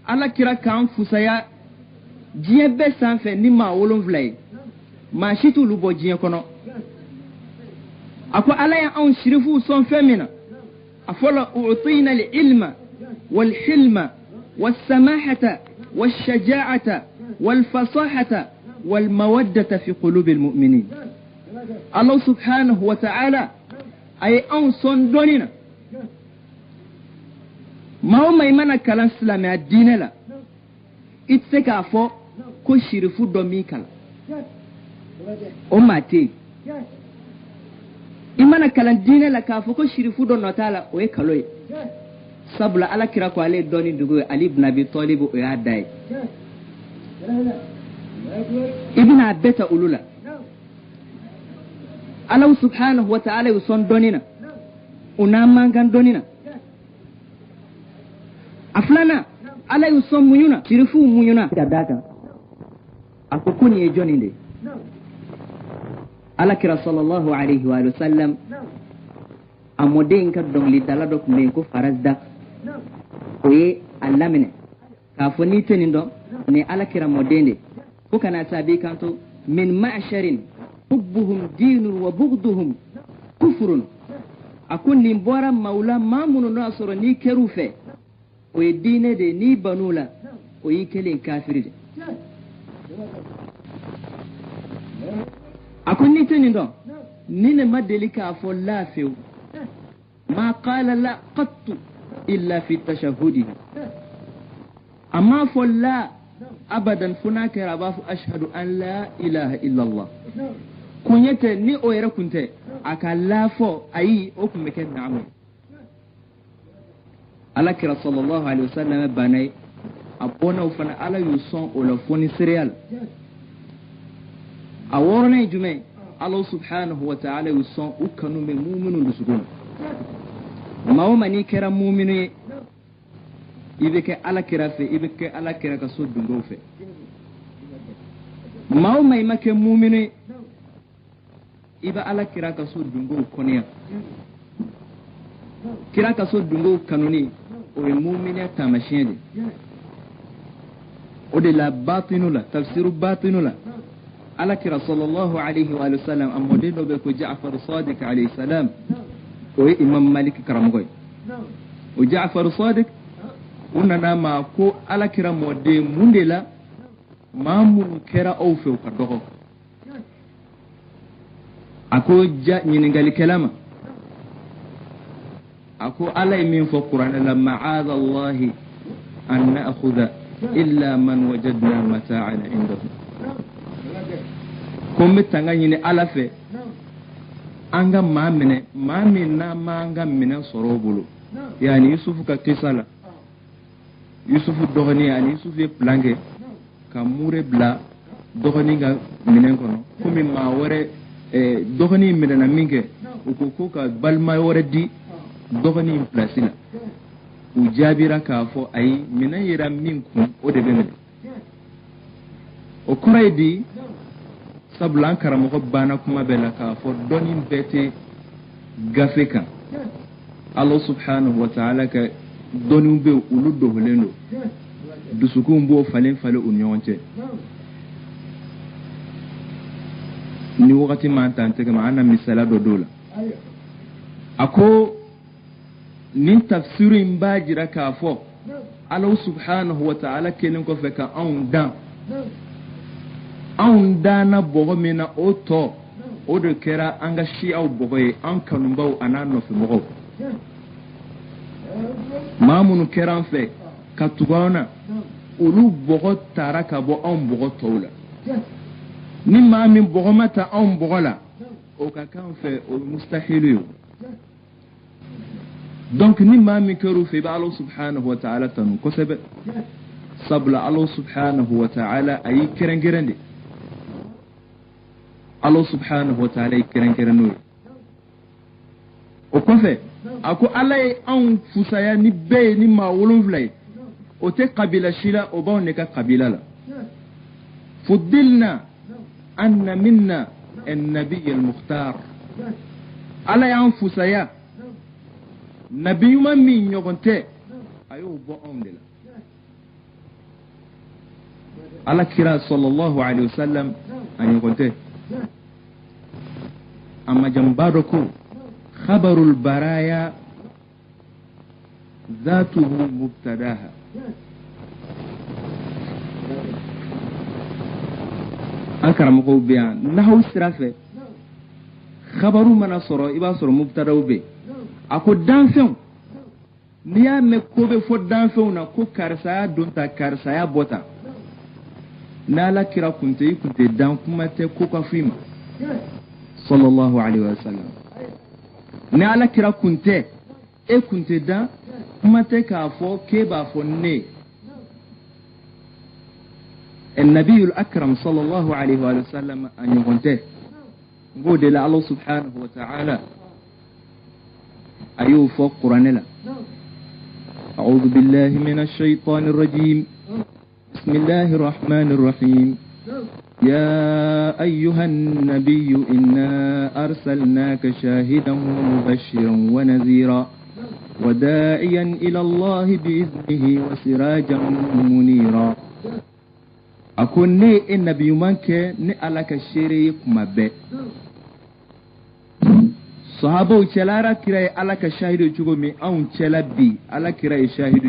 ala kira kan fusaya jiye be sanfe ni ma wolon vlay ma shitu lu bo jiye kono ako ala ya on shirifu son femina afola u'tina al-ilma wal hilma was samahata wash shaja'ata wal fasahata wal mawaddata fi qulubil mu'minin. Allah subhanahu wa ta'ala ay on son donina ma mai mana kalan islam ya dinela itse ka fo ko shirifu do mi kala o mate imana kalan dinela ka fo ko shirifu do notala o e kaloy sabla ala kira ko ale doni dugo ali ibn abi talib o ya dai ibn abeta ulula Allah subhanahu wa ta'ala yuson donina una mangan donina aflana ala yuson munyuna shirifu munyuna kadaka akukuni e joninde ala kira sallallahu alayhi wa sallam amode inka dongli dala dok men ko farazda oye alamine ka foni tenindo ne ala kira modende ko kana sabi kanto min ma'sharin hubbuhum dinun wa bughduhum kufrun akun ni bora maula mamunu no asoro ni kerufe o dine de ni banula o yikelen kafiride akun ni tenindo ni ne madelika fo lafiu ma qala la qattu illa fi tashahhudihi amma fo la abadan funaka rabafu ashhadu an la ilaha illa allah kunyete ni o yere kunte aka lafo ayi o kuma ken naamu ala kira sallallahu alaihi wasallam banai abona ufana ala yuson o la foni serial aworna jume Allah subhanahu wa ta'ala yuson ukanu me mu'minun dusukun mawma ni kera mu'minu ibeke ala kira fe ibeke ala kira ka so dungo fe mawma imake mu'minu iba ala kira ka so dungo konya kira ka so dungo kanuni o mu'mina tamashede o de la batinula tafsiru batinula ala kira sallallahu alayhi wa sallam amode no be ko Ja'far Sadiq alayhi salam o imam Malik karamoy o Ja'far Sadiq unana ma ko ala kira mode mundela mamun kera o fe ka dogo ako ja nyiningali kalama ako ala min fo Qur'an la ma'adha Allah an na'khudha illa man wajadna mata'ana indahu comme tanga nyine ala fe anga mamene mamina manga mina sorobulu yani yusufu ka kisala yusufu dogoni yani yusufu e plange ka mure bla dogoni ga minen kono comme ma wore dogoni midana minge ko ka balma wore di dogoni in place la u jabira ka fo ay minan yira minkum o de bemede o koraydi sablan karamo ko bana kuma bela ka fo donin bete gafeka Allah subhanahu wa ta'ala ka donu be ulu do holendo dusukum bo falen fale unyonche ni wakati ma tante kama ana misala do dola ako nin tafsirin bajira ka fo Allah subhanahu wa ta'ala kenen ko fe ka on dana bogo mina oto o de kera anga shi au bogo e an kanumbaw anano fi bogo mamunu keran fe katugana ulu bogo taraka bo on bogo tawla ni mamin bogo mata on bogo la o ka kan fe o mustahilu donc ni mamin keru fe ba Allah subhanahu wa ta'ala tanu ko sebe sabla Allah subhanahu wa ta'ala ayi kerengirende Allah subhanahu wa ta'ala ayi kerengirende o kofe ako Allah an fusaya ni be ni ma wolonvlay o te qabila shila o ba ne ka qabila la fuddilna anna minna an-nabiy al-mukhtar Allah an fusaya nabiyuma min nyogonte ayo bo on de la Allah kira sallallahu alaihi wasallam an nyogonte amma jambado ko khabarul baraya ذاته مبتداها أكرمكم بيان نحو سرافة خبرو منا صرو إبا صرو مبتداو بي أكو دانفيون نيا مكوبة فو دانفيون كو كارسايا دونتا كارسايا بوتا نالا كرا كنتي دان كمتي كوكا فيما صلى الله عليه وسلم نالا كرا كنتي كنتي دان كمتي كافو كيبا فو ني النبي الأكرم صلى الله عليه وسلم أن يغنته نقول إلى الله سبحانه وتعالى أيوه فوق قرآن. أعوذ بالله من الشيطان الرجيم. بسم الله الرحمن الرحيم. يا أيها النبي إنا أرسلناك شاهدا ومبشرا ونذيرا وداعيا إلى الله بإذنه وسراجا منيرا. أكون ني النبي منك ني علىك الشريك مبه صحابه وشلارا كراي علىك الشاهد جومي أون شلبي على كراي شاهد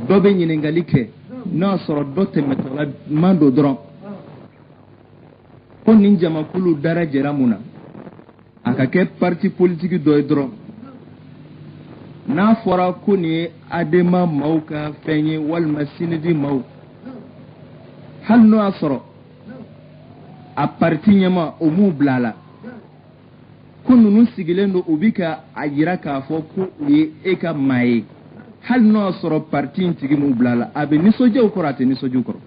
دوبي نينغاليك ناصر دوت متولا ماندو درون كون نينجا ماكولو درجه رامونا akake parti politique do درون na fora ko ni adema mauka fenye wal masinidi mau hal no asro a parti nyama o mu blala kunu nu sigilendo ubika ajira ka fo ko ye eka mai hal no asro parti ntigi mu blala abe ni soje ukorate ni soje ukoro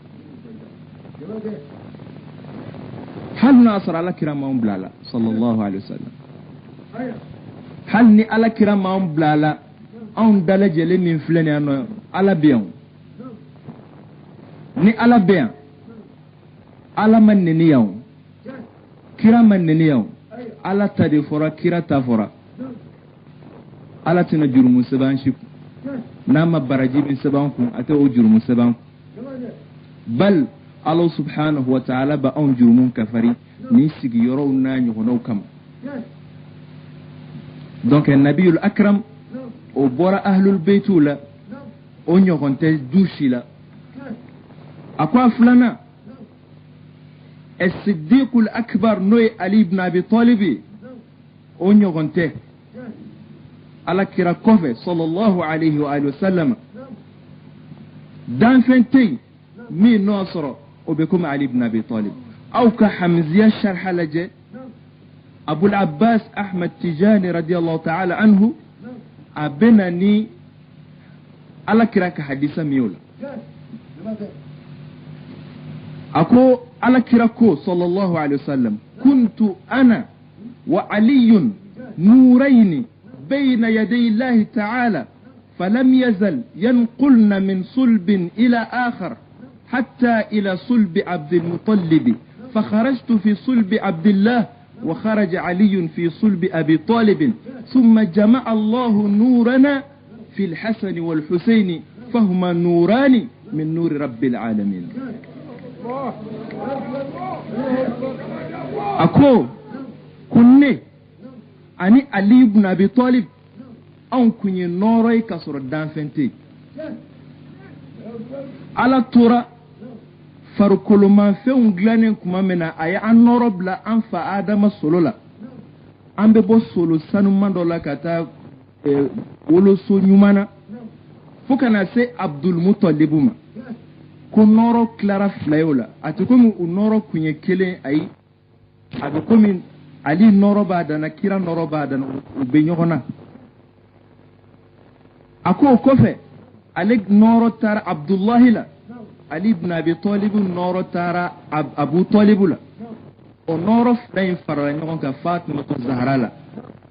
hal no asro ala kirama mu blala sallallahu alaihi wasallam hal ni ala kirama mu blala on dala jele min flene ano ala biyan ni ala biyan ala man ni yaw kira man ni yaw ala tadi fora kira ta fora ala tina jurumu saban shi nama baraji bin saban ku ata o jurumu saban bal Allah subhanahu wa ta'ala ba on jurumun kafari ni sigi yoro na nyono kam donc un nabiyul akram o bora ahlul baytu la o nyogonte douchi la akwa fulana as-siddiq al-akbar noy ali ibn abi talib o nyogonte ala kira kofe sallallahu alayhi wa alihi wasallam dan fenti mi nasra o bekum ali ibn abi talib aw ka hamziya sharh laje abu al-abbas ahmad tijani radiyallahu ta'ala anhu abena ni ala kiraka hadisa miyola ako ala kirako sallallahu alaihi wasallam kuntu ana wa ali nurayn bayna yaday Allah ta'ala falam yazal yanqulna min sulb ila akhar hatta ila sulb abd al-muttalib فخرجت في صلب عبد الله وخرج علي في صلب أبي طالب ثم جمع الله نورنا في الحسن والحسين فهما نوران من نور رب العالمين أكو كني أني علي بن أبي طالب أن كني نوري كسر الدان فنتي على تورا farkolo man fɛnw dilannen kuma min na a ye an nɔrɔ bila an fa adama solo la an bɛ bɔ solo sanuman dɔ la ka taa woloso ɲuman na fo ka na se abdulmutalibu ma ko nɔrɔ tilara fila ye o la a tɛ komi o nɔrɔ kun ye kelen ayi a bɛ komi ali nɔrɔ b'a dan na kira nɔrɔ b'a dan na u bɛ ɲɔgɔn na a ko o kɔfɛ alek noro tara Abdullahi la Ali ibn Abi Talib noro tara Abu Talib la o noro fdain farala ñogon ka Fatima to Zahra la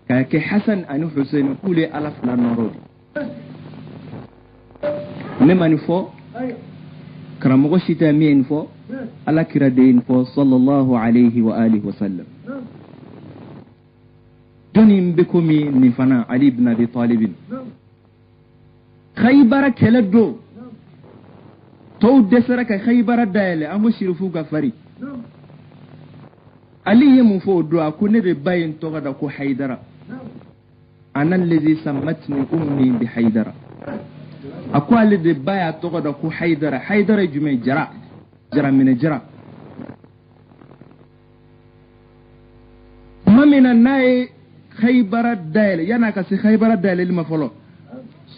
ka ke Hasan ani Hussein kule ala fla noro ne mani fo karamogo shita min fo ala kira dein fo sallallahu alayhi wa alihi wa sallam doni mbekumi ni fana Ali ibn Abi Talib Khaybara kelado to desara ka Khaybara dayale amo shirifu ga fari Ali yemu fo do akune be bayin to gada ko Haydara ana alladhi sammatni ummi bi Haydara akwali de baya to gada ko Haydara jume jara min jara mamina nay Khaybara dayale yana ka si Khaybara dayale lima folo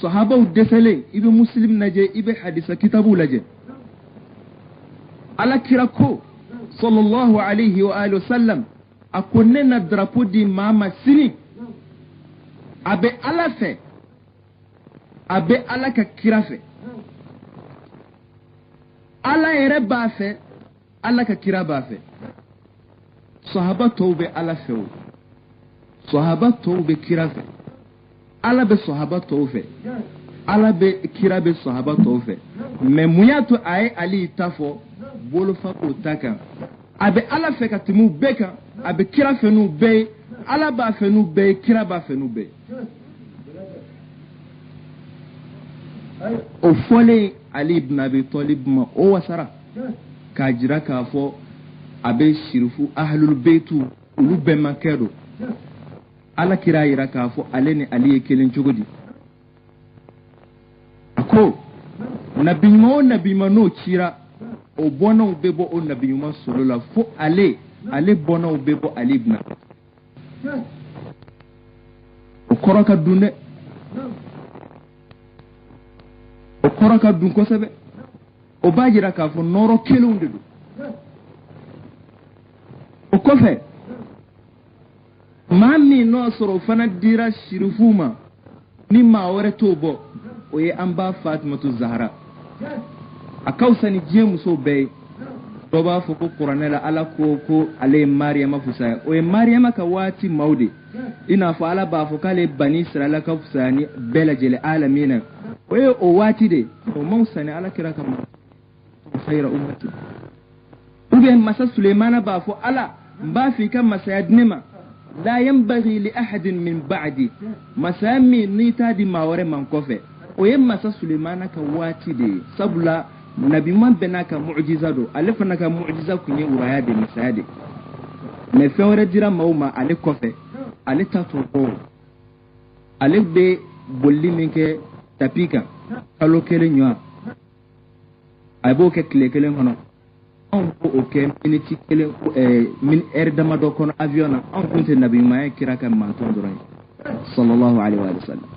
sahaba desale ibe muslim naje ibe hadisa kitabu laje ala kirako sallallahu alayhi wa alihi wasallam akonne na drapeau di mama sini abe ala fe abe ala ka kirafe ala ere ba fe ala ka kira ba fe sahaba tobe ala fe sahaba tobe kirafe ala be sahaba tofe ala be kira be sahaba tofe mais muyato ay Ali tafo bolo fa ko taka abe ala fe katimu beka abe kira fe nu be ala ba fe nu be kira ba fe nu be o fole Ali ibn Abi Talib ma o wasara ka jira ka fo abe shirifu ahlul baitu ulu be makedo ala kira yira ka fo ale ni Ali kelen cogodi ako nabi ma no kira o bona o bebo o nabi ma solola fo ale bona o bebo Ali ibn o koraka dunne o koraka dun ko sebe o bajira ka fo noro kelunde do o kofe mami no soro fana dira shirifuma ni ma wore tobo o ye amba Fatima to Zahra akawsani jemu so be do ba fo ko qur'anela ala ko ale Maryama fusa o ye Maryama ka wati maude ina fa ala ba fo kale bani Israila ka fusani bela jele alamina o ye o wati de o mawsani ala kira kam khayra ummati ube masa Sulaimana ba fo ala mba fi kam masayadnima لا ينبغي لأحد من بعدي مسامي نيتا دي ماوري من كوفي ويما سليمان كواتي دي سبلا نبي من بناك معجزة دو ألفناك معجزة كني ورايا دي مساعدي نفور ديرا موما علي كوفي علي تاتوكو علي بي بولي منك تابيكا كالو كيلي نيوا أبو كيلي كيلي هنا on ko oke miniti kelen min dama do kono avion on kunte nabi ma kira kan ma ton doray sallallahu alaihi wa sallam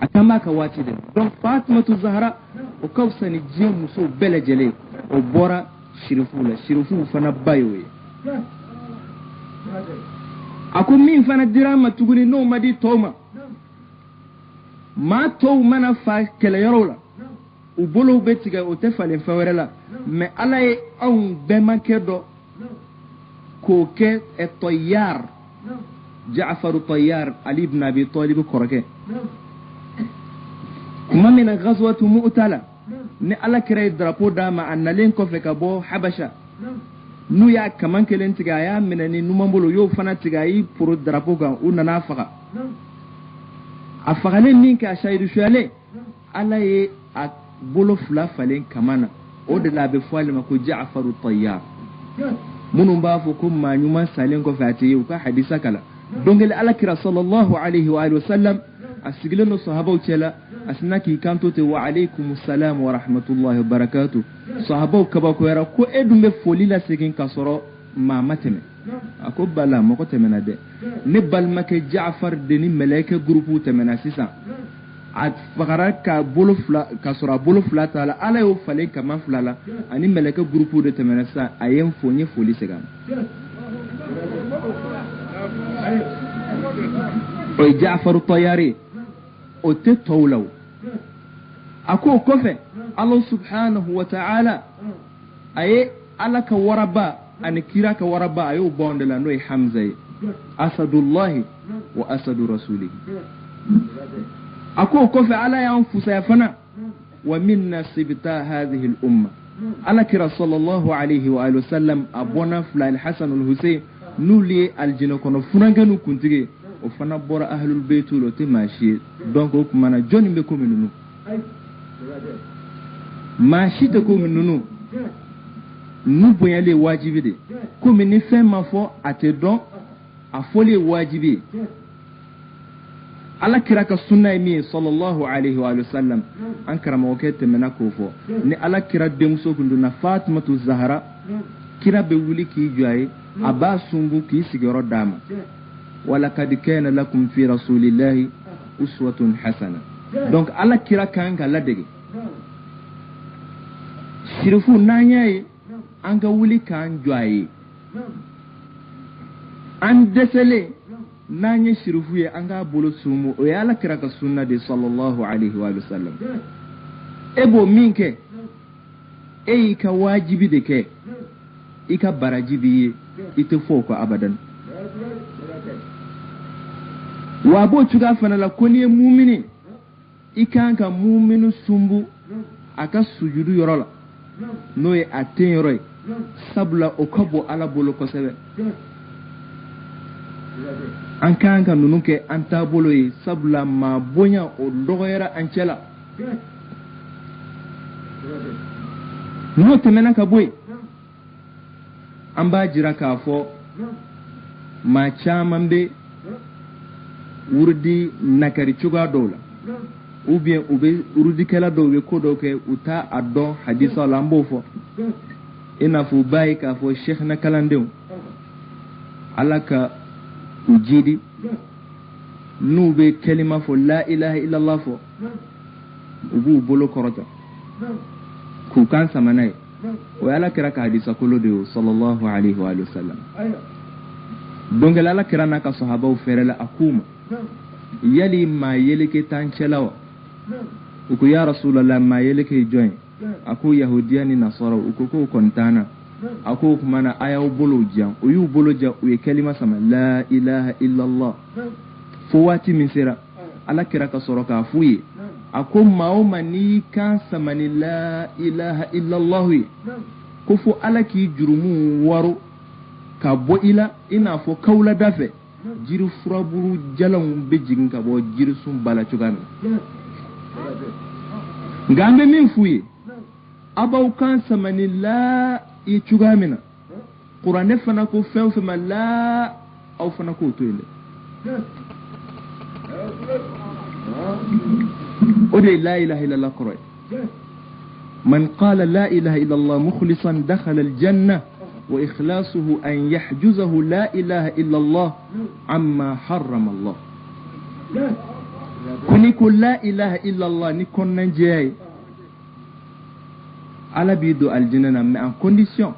akama ka wati de donc Fatima to Zahra o kawsani jemu so bele jele o bora shirifu fana bayowe ako min fana dirama tuguni no madi toma ma to mana fa kele yorola u bolo betiga o te fale fawerela mais ala e on be makedo ko ke e Tayyar Ja'far Tayyar Ali ibn Abi Talib korake kuma min ghazwat Mu'tala ni ala kire drapeau dama annalen ko fe ka bo Habasha nu ya kaman kelen tiga ya minani numambolo yo fana tiga yi pour drapeau ga unana faga afagale ninka shaidu shale ala e a bolo fula falen kamana o de la be fali ma ko Ja'far Tayyar munun ba fo ko ma nyuma salen ko fati ka hadisa kala dongel ala kira sallallahu alaihi wa alihi wasallam asigileno sahaba uchela asnaki kanto te wa alaikum assalam wa rahmatullahi wa barakatuh sahaba kaba ko era ko edumbe folila segin kasoro ma mateme ako bala mako temena de ne balmake Ja'far de ni malaika groupe temena sisa at fagara ka bolo fla ka sura bolo fla tala ala yo fale kama flala ani malaika groupe de temena sa ayem fonye foli segam o Ja'far Tayyari o te tawlaw ako kofe Allah subhanahu wa ta'ala aye alaka waraba an kira ka waraba ayo bonde la noy Hamza asadullah wa asadu rasulih ako kofe ala ya anfusa ya fana wa minna sibta hadhihi al umma ala kira sallallahu alayhi wa alihi wasallam abona fulal Hasan al Husayn nuli aljina kono funanganu kuntige o fana bora ahlul baytul te mashi donc o kumana joni be ko minunu mashi te ko minunu nu boyale wajibi de ko mini fe ma fo ate don a fole wajibi ala kira ka sunna mi sallallahu alayhi wa sallam an karama wakete mena ko fo ni ala kira demso kundu na Fatimatu Zahra kira be wuli ki joye aba sumbu ki sigoro dama wala kad kana lakum fi rasulillahi uswatun hasana donc ala kira kan ga ladege sirifu nanyaye an ga wuli kan joye an desele nanye shirifu ye an ga bolo sumu o ya ala kira ka sunna de sallallahu alayhi wa sallam ebo minke e ka wajibi de ke ika barajibi ite foko abadan wabo chuga fana la koni mu'mini ikanka mu'minu sumbu aka sujudu yorola noye aten yoroy sabla okabo ala bolo ko sebe an kanka nunuke anta bolo yi sabla ma bonya o dogoyera ancela no temena ka boy an ba jira ka fo ma chaman be wurdi nakari chuga dola ou bien ube urudi kala do we ko do ke uta addo hadisa lambo fo ina fu bay ka fo sheikh na kalandew alaka ujidi nube kalima fo la ilaha illa allah fo ubu bolo korota ku kan samanay wa ala kira ka hadisa kullu de sallallahu alayhi wa sallam donc la kira na ka sahaba ferela akuma yali ma yeleke tanchelawa uku ya rasulullah ma yeleke join aku yahudiya ni nasara uku ko kontana aku kumana aya boloja uyu boloja u kalima sama la ilaha illa allah fo wati min sera ala kira ka soroka fuyi ako maoma ni kan sama ni la ilaha illa allah ko fo ala ki jurumu waro ka bo ila ina fo kaula dafe jiri furaburu jalan be jigin ka bo jiri sun bala cugami ngambe min fuye abaw kan samani la i cugamina qur'ane fana ko fen fema la aw fana ko toyle ode la ilaha illa allah qur'an man qala la ilaha illa allah mukhlishan dakhala al janna وإخلاصه أن يحجزه لا إله إلا الله عما حرم الله كنيكو لا إله إلا الله نكون نجاي على بيدو الجنة mais en condition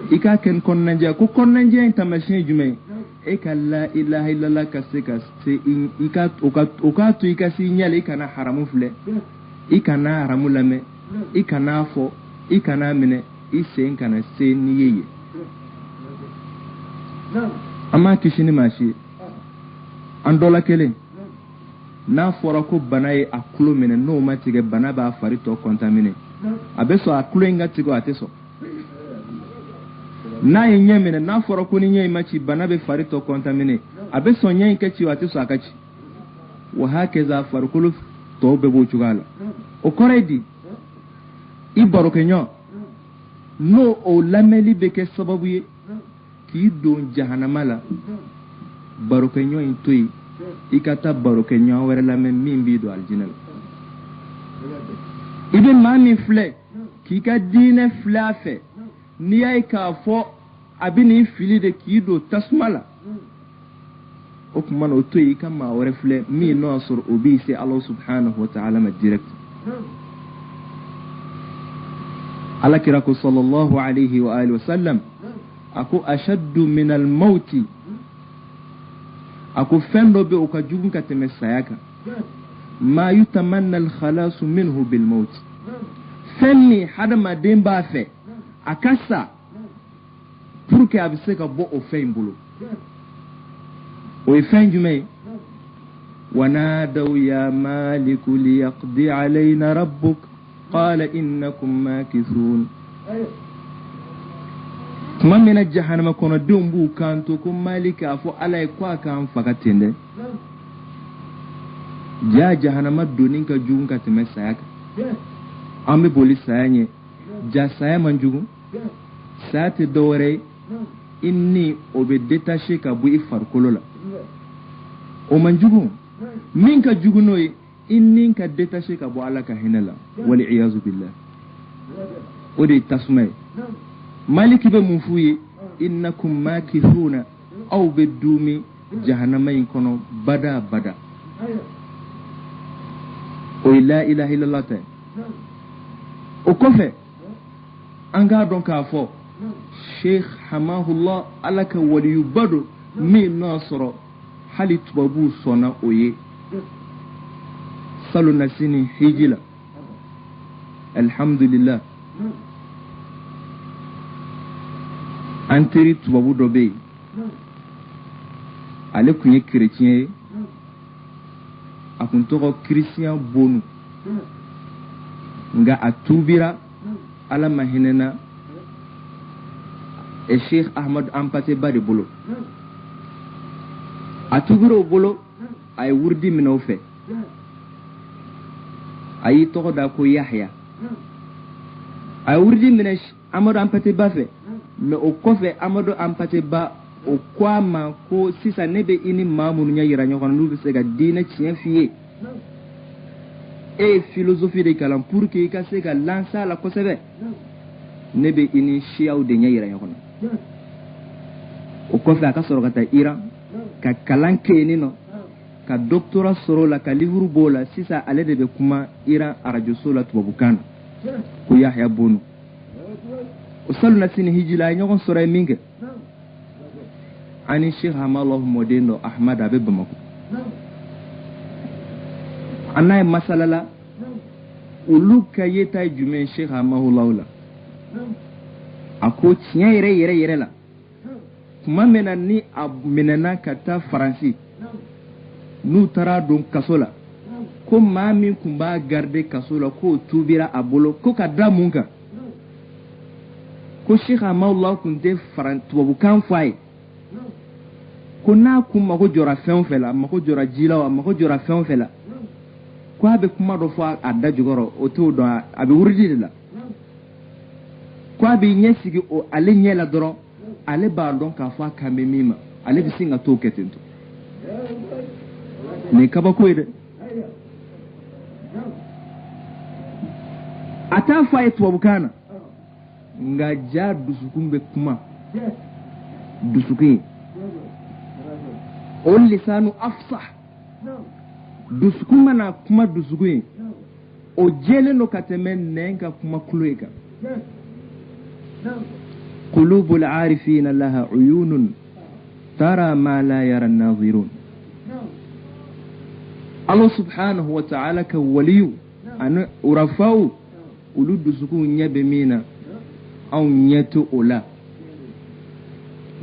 ika ken kon nanja ko kon nanja intamashine jume e ka la ilaha illa allah kaseka se ika oka to ika si nyale ika na haramu fle ika na haramu lame ika na fo ika na mine isen kana sen yeye ama kishini mashi andola kele na fora ko banaye akulo mene no matige bana ba fari to contaminer abeso akulo inga tigo ateso na yenye mene na fora ko ni nyai machi bana be fari to contaminer abeso nyai kachi ateso akachi wa hakeza farkulu to be bo chugala o koredi ibaro kenyo no o lameli be ke sababu ye ki don jahannama la barokenyo intoyi ikata barokenyo wala lamen min bi do aljinal ibe mami fle ki ka dine flafe ni ay ka fo abini fili de ki do tasmala o kuma no toyi kama wala fle mi no sur obi se Allah subhanahu wa ta'ala ma direct ala kirako sallallahu alayhi wa alihi wa sallam ako ashaddu min al mauti ako fendo be o ka jugun ka teme sayaka ma yutamanna al-khalas minhu bil maut fanni hadama demba fe akasa pour que abise ka bo o fe mbulu o fe njume ونادوا يا مالك ليقضي علينا ربك قال إنكم ماكثون kuma mina jahannama kono dumbu kanto ko malika fo alay kwa kan fakatinde ja jahannama donin ka junga te mesaka ambe boli sayanye ja saya manjugu sate dore inni obe détaché ka bu ifar kolola o manjugu min ka jugunoy inni ka détaché ka bu alaka hinala wal iyazu billah odi tasmay maliki be mun fuye innakum makithuna aw bedumi jahannama in kono bada bada o la ilaha illallah ta o kofe anga don ka fo sheikh hamahullah alaka waliyu bado mi nasro halit babu sona oye salu nasini hijila alhamdulillah anteri tubabu dɔ bɛ yen ale tun ye chrétien ye a tun tɔgɔ christian bonu nka a tubira ala ma hinɛna sheikh ahmad ampate ba de bolo a tubira o bolo a ye wurudi minɛ o fɛ a y'i tɔgɔ da ko yahya a ye wurudi minɛ amadu ampate ba fɛ mais o kɔfɛ amadu ampate ba o ko a ma ko sisan ne bɛ i ni maa minnu ɲɛ yira ɲɔgɔn na n'u bɛ se ka diinɛ tiɲɛ f'i ye e ye philosophie de kalan pour que i ka se ka lancer a la kosɛbɛ ne bɛ i ni siyaw de ɲɛ yira ɲɔgɔn na o kɔfɛ a ka sɔrɔ ka taa Iran ka kalan kɛ yen nɔ ka doctorat sɔrɔ o la ka livre b'o la sisan ale de bɛ kuma Iran arajoso la tubabukan na ko Yahya Bonu o salu na sini hijila ɲɔgɔn sɔrɔ ye min kɛ ani sheikh hamalahu mɔden dɔ ahmad a bɛ Bamako a n'a ye masala la olu ka yeta ye jumɛn sheikh hamalahu la a ko tiɲɛ yɛrɛ yɛrɛ yɛrɛ la tuma min na ni a minɛna ka taa Faransi n'u taara don kaso la ko maa min tun b'a garder kaso la k'o tubira a bolo ko ka da mun kan ko sheikh hamalahu tun tɛ tubabukan fɔ a ye ko n'a kun mago jɔra fɛn o fɛn la a mago jɔra ji la a mago jɔra fɛn o fɛn la ko a bɛ kuma dɔ fɔ a da jukɔrɔ o t'o dɔn a bɛ wurudi de la ko a bɛ ɲɛ sigi ale ɲɛ la dɔrɔn ale b'a dɔn k'a fɔ a kan bɛ min ma ale bɛ sin ka t'o kɛ ten to nin ye kabako ye dɛ a t'a fɔ a ye tubabukan na nka ja dusukun bɛ kuma dusukun o lisanu afsah dusukun mana kuma dusukun o jɛlen don ka tɛmɛ nɛn ka kuma kulo ye kan qulubul arifina laha uyunun tara ma la yara an-nazirun Allah subhanahu wa ta'ala ka waliyu ana urafau ulu dusukun ɲɛ bɛ min na anw ɲɛ to o la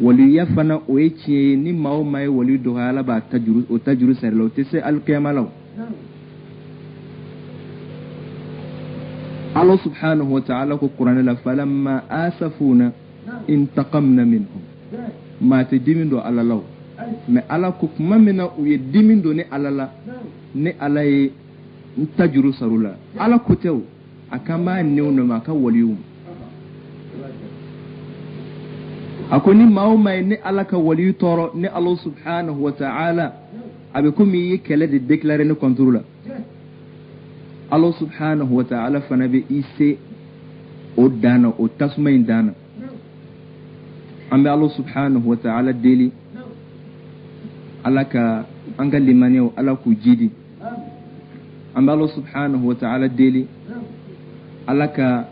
waliya fana o ye tiɲɛ ye ni maa o maa ye wali dɔgɔya ala b'a ta juru sari la o tɛ se alikiyama la Allah subhanahu wa ta'ala ko kuranɛ la falamma asafuna intaqamna minhum maa tɛ dimi don ala la mais ala ko kuma min na u ye dimi don ni ala la ni ala ye n ta juru sari la ala ko tɛ o a kan b'a nɛw nɔ a ka waliyu ako ni maa o maa ye ni ala ka waliyu tɔɔrɔ ni Allah subhanahu wa ta'ala a bɛ komi i ye kɛlɛ de déclarer ne contre la Allah subhanahu wa ta'ala fana bɛ i se o dan na o tasuma in dan na an bɛ Allah subhanahu wa ta'ala deli ala ka an ka limaniyaw ala k'u jidi an bɛ Allah subhanahu wa ta'ala deli ala ka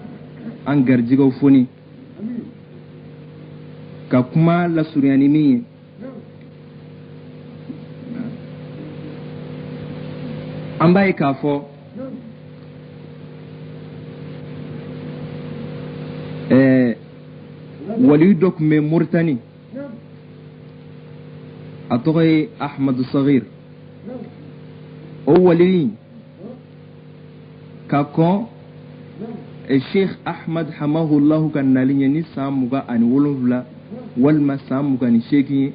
an garijɛgɛw foni ka kuma lasurunya ni min ye an b'a ye k'a fɔ waliyu dɔ tun bɛ Moritani a tɔgɔ ye Ahmadu Sagir o waliyu ka kɔn Sheikh Ahmad Hamahullahu ka nali ɲɛ ni san 27 walima san 28 ye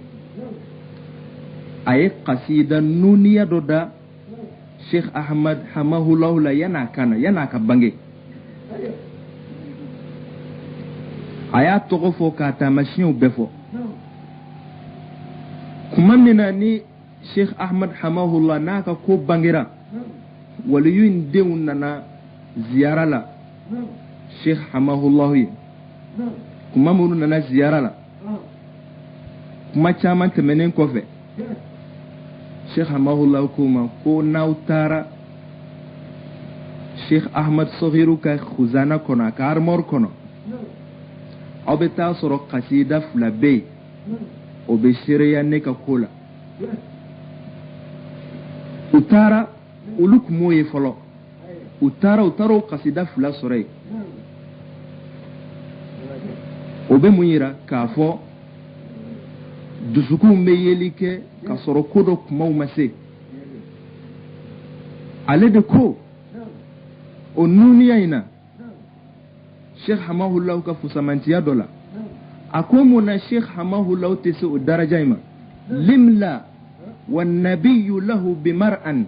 a ye kasida nuniya dɔ da Sheikh Ahmad Hamahullahu la yan'a ka bange a y'a tɔgɔ fɔ k'a taamasiyɛnw bɛɛ fɔ kuma min na ni Sheikh Ahmad Hamahullah n'a ka ko bangera waliyu in denw nana ziyara la Sheikh Hamahullahu ye kuma minnu nana ziyara la kuma caman tɛmɛnen kɔfɛ Sheikh Hamahullahu ko ma ko n'aw taara Sheikh Ahmad Sagiru ka khuzana kɔnɔ a ka armoire kɔnɔ aw bɛ taa sɔrɔ kasida 2 bɛ yen o bɛ seereya ne ka ko la u taara olu tun m'o ye fɔlɔ u taara o kasida 2 sɔrɔ yen o bɛ mun yira k'a fɔ dusukunw bɛ yeli kɛ ka sɔrɔ ko dɔ kumaw ma se ale de ko o nuniya in na Sheikh Hamahullahu ka fusamantiya dɔ la a ko mun na Sheikh Hamahullahu tɛ se o daraja in ma limla والنبي له بمرأ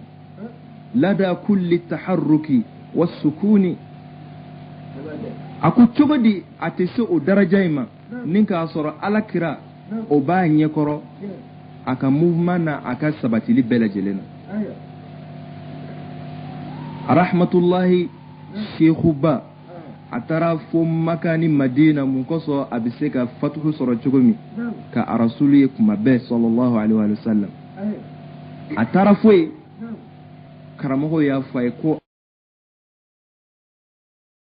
لدى كل التحرك والسكون ako cogodi ate se o daraja ima ninka sɔrɔ alakira o b'a ɲɛkɔrɔ a ka mouvement na a ka sabatili bɛɛ lajɛlen na rahmatullahi sheikhuba a taara fo Maka ni Madina mun kosɔn a bɛ se ka fatuhu sɔrɔ cogo min ka rasulu ye kuma bɛɛ sallallahu alaihi wa sallam a taara fo ye karamɔgɔ y'a fɔ a ye ko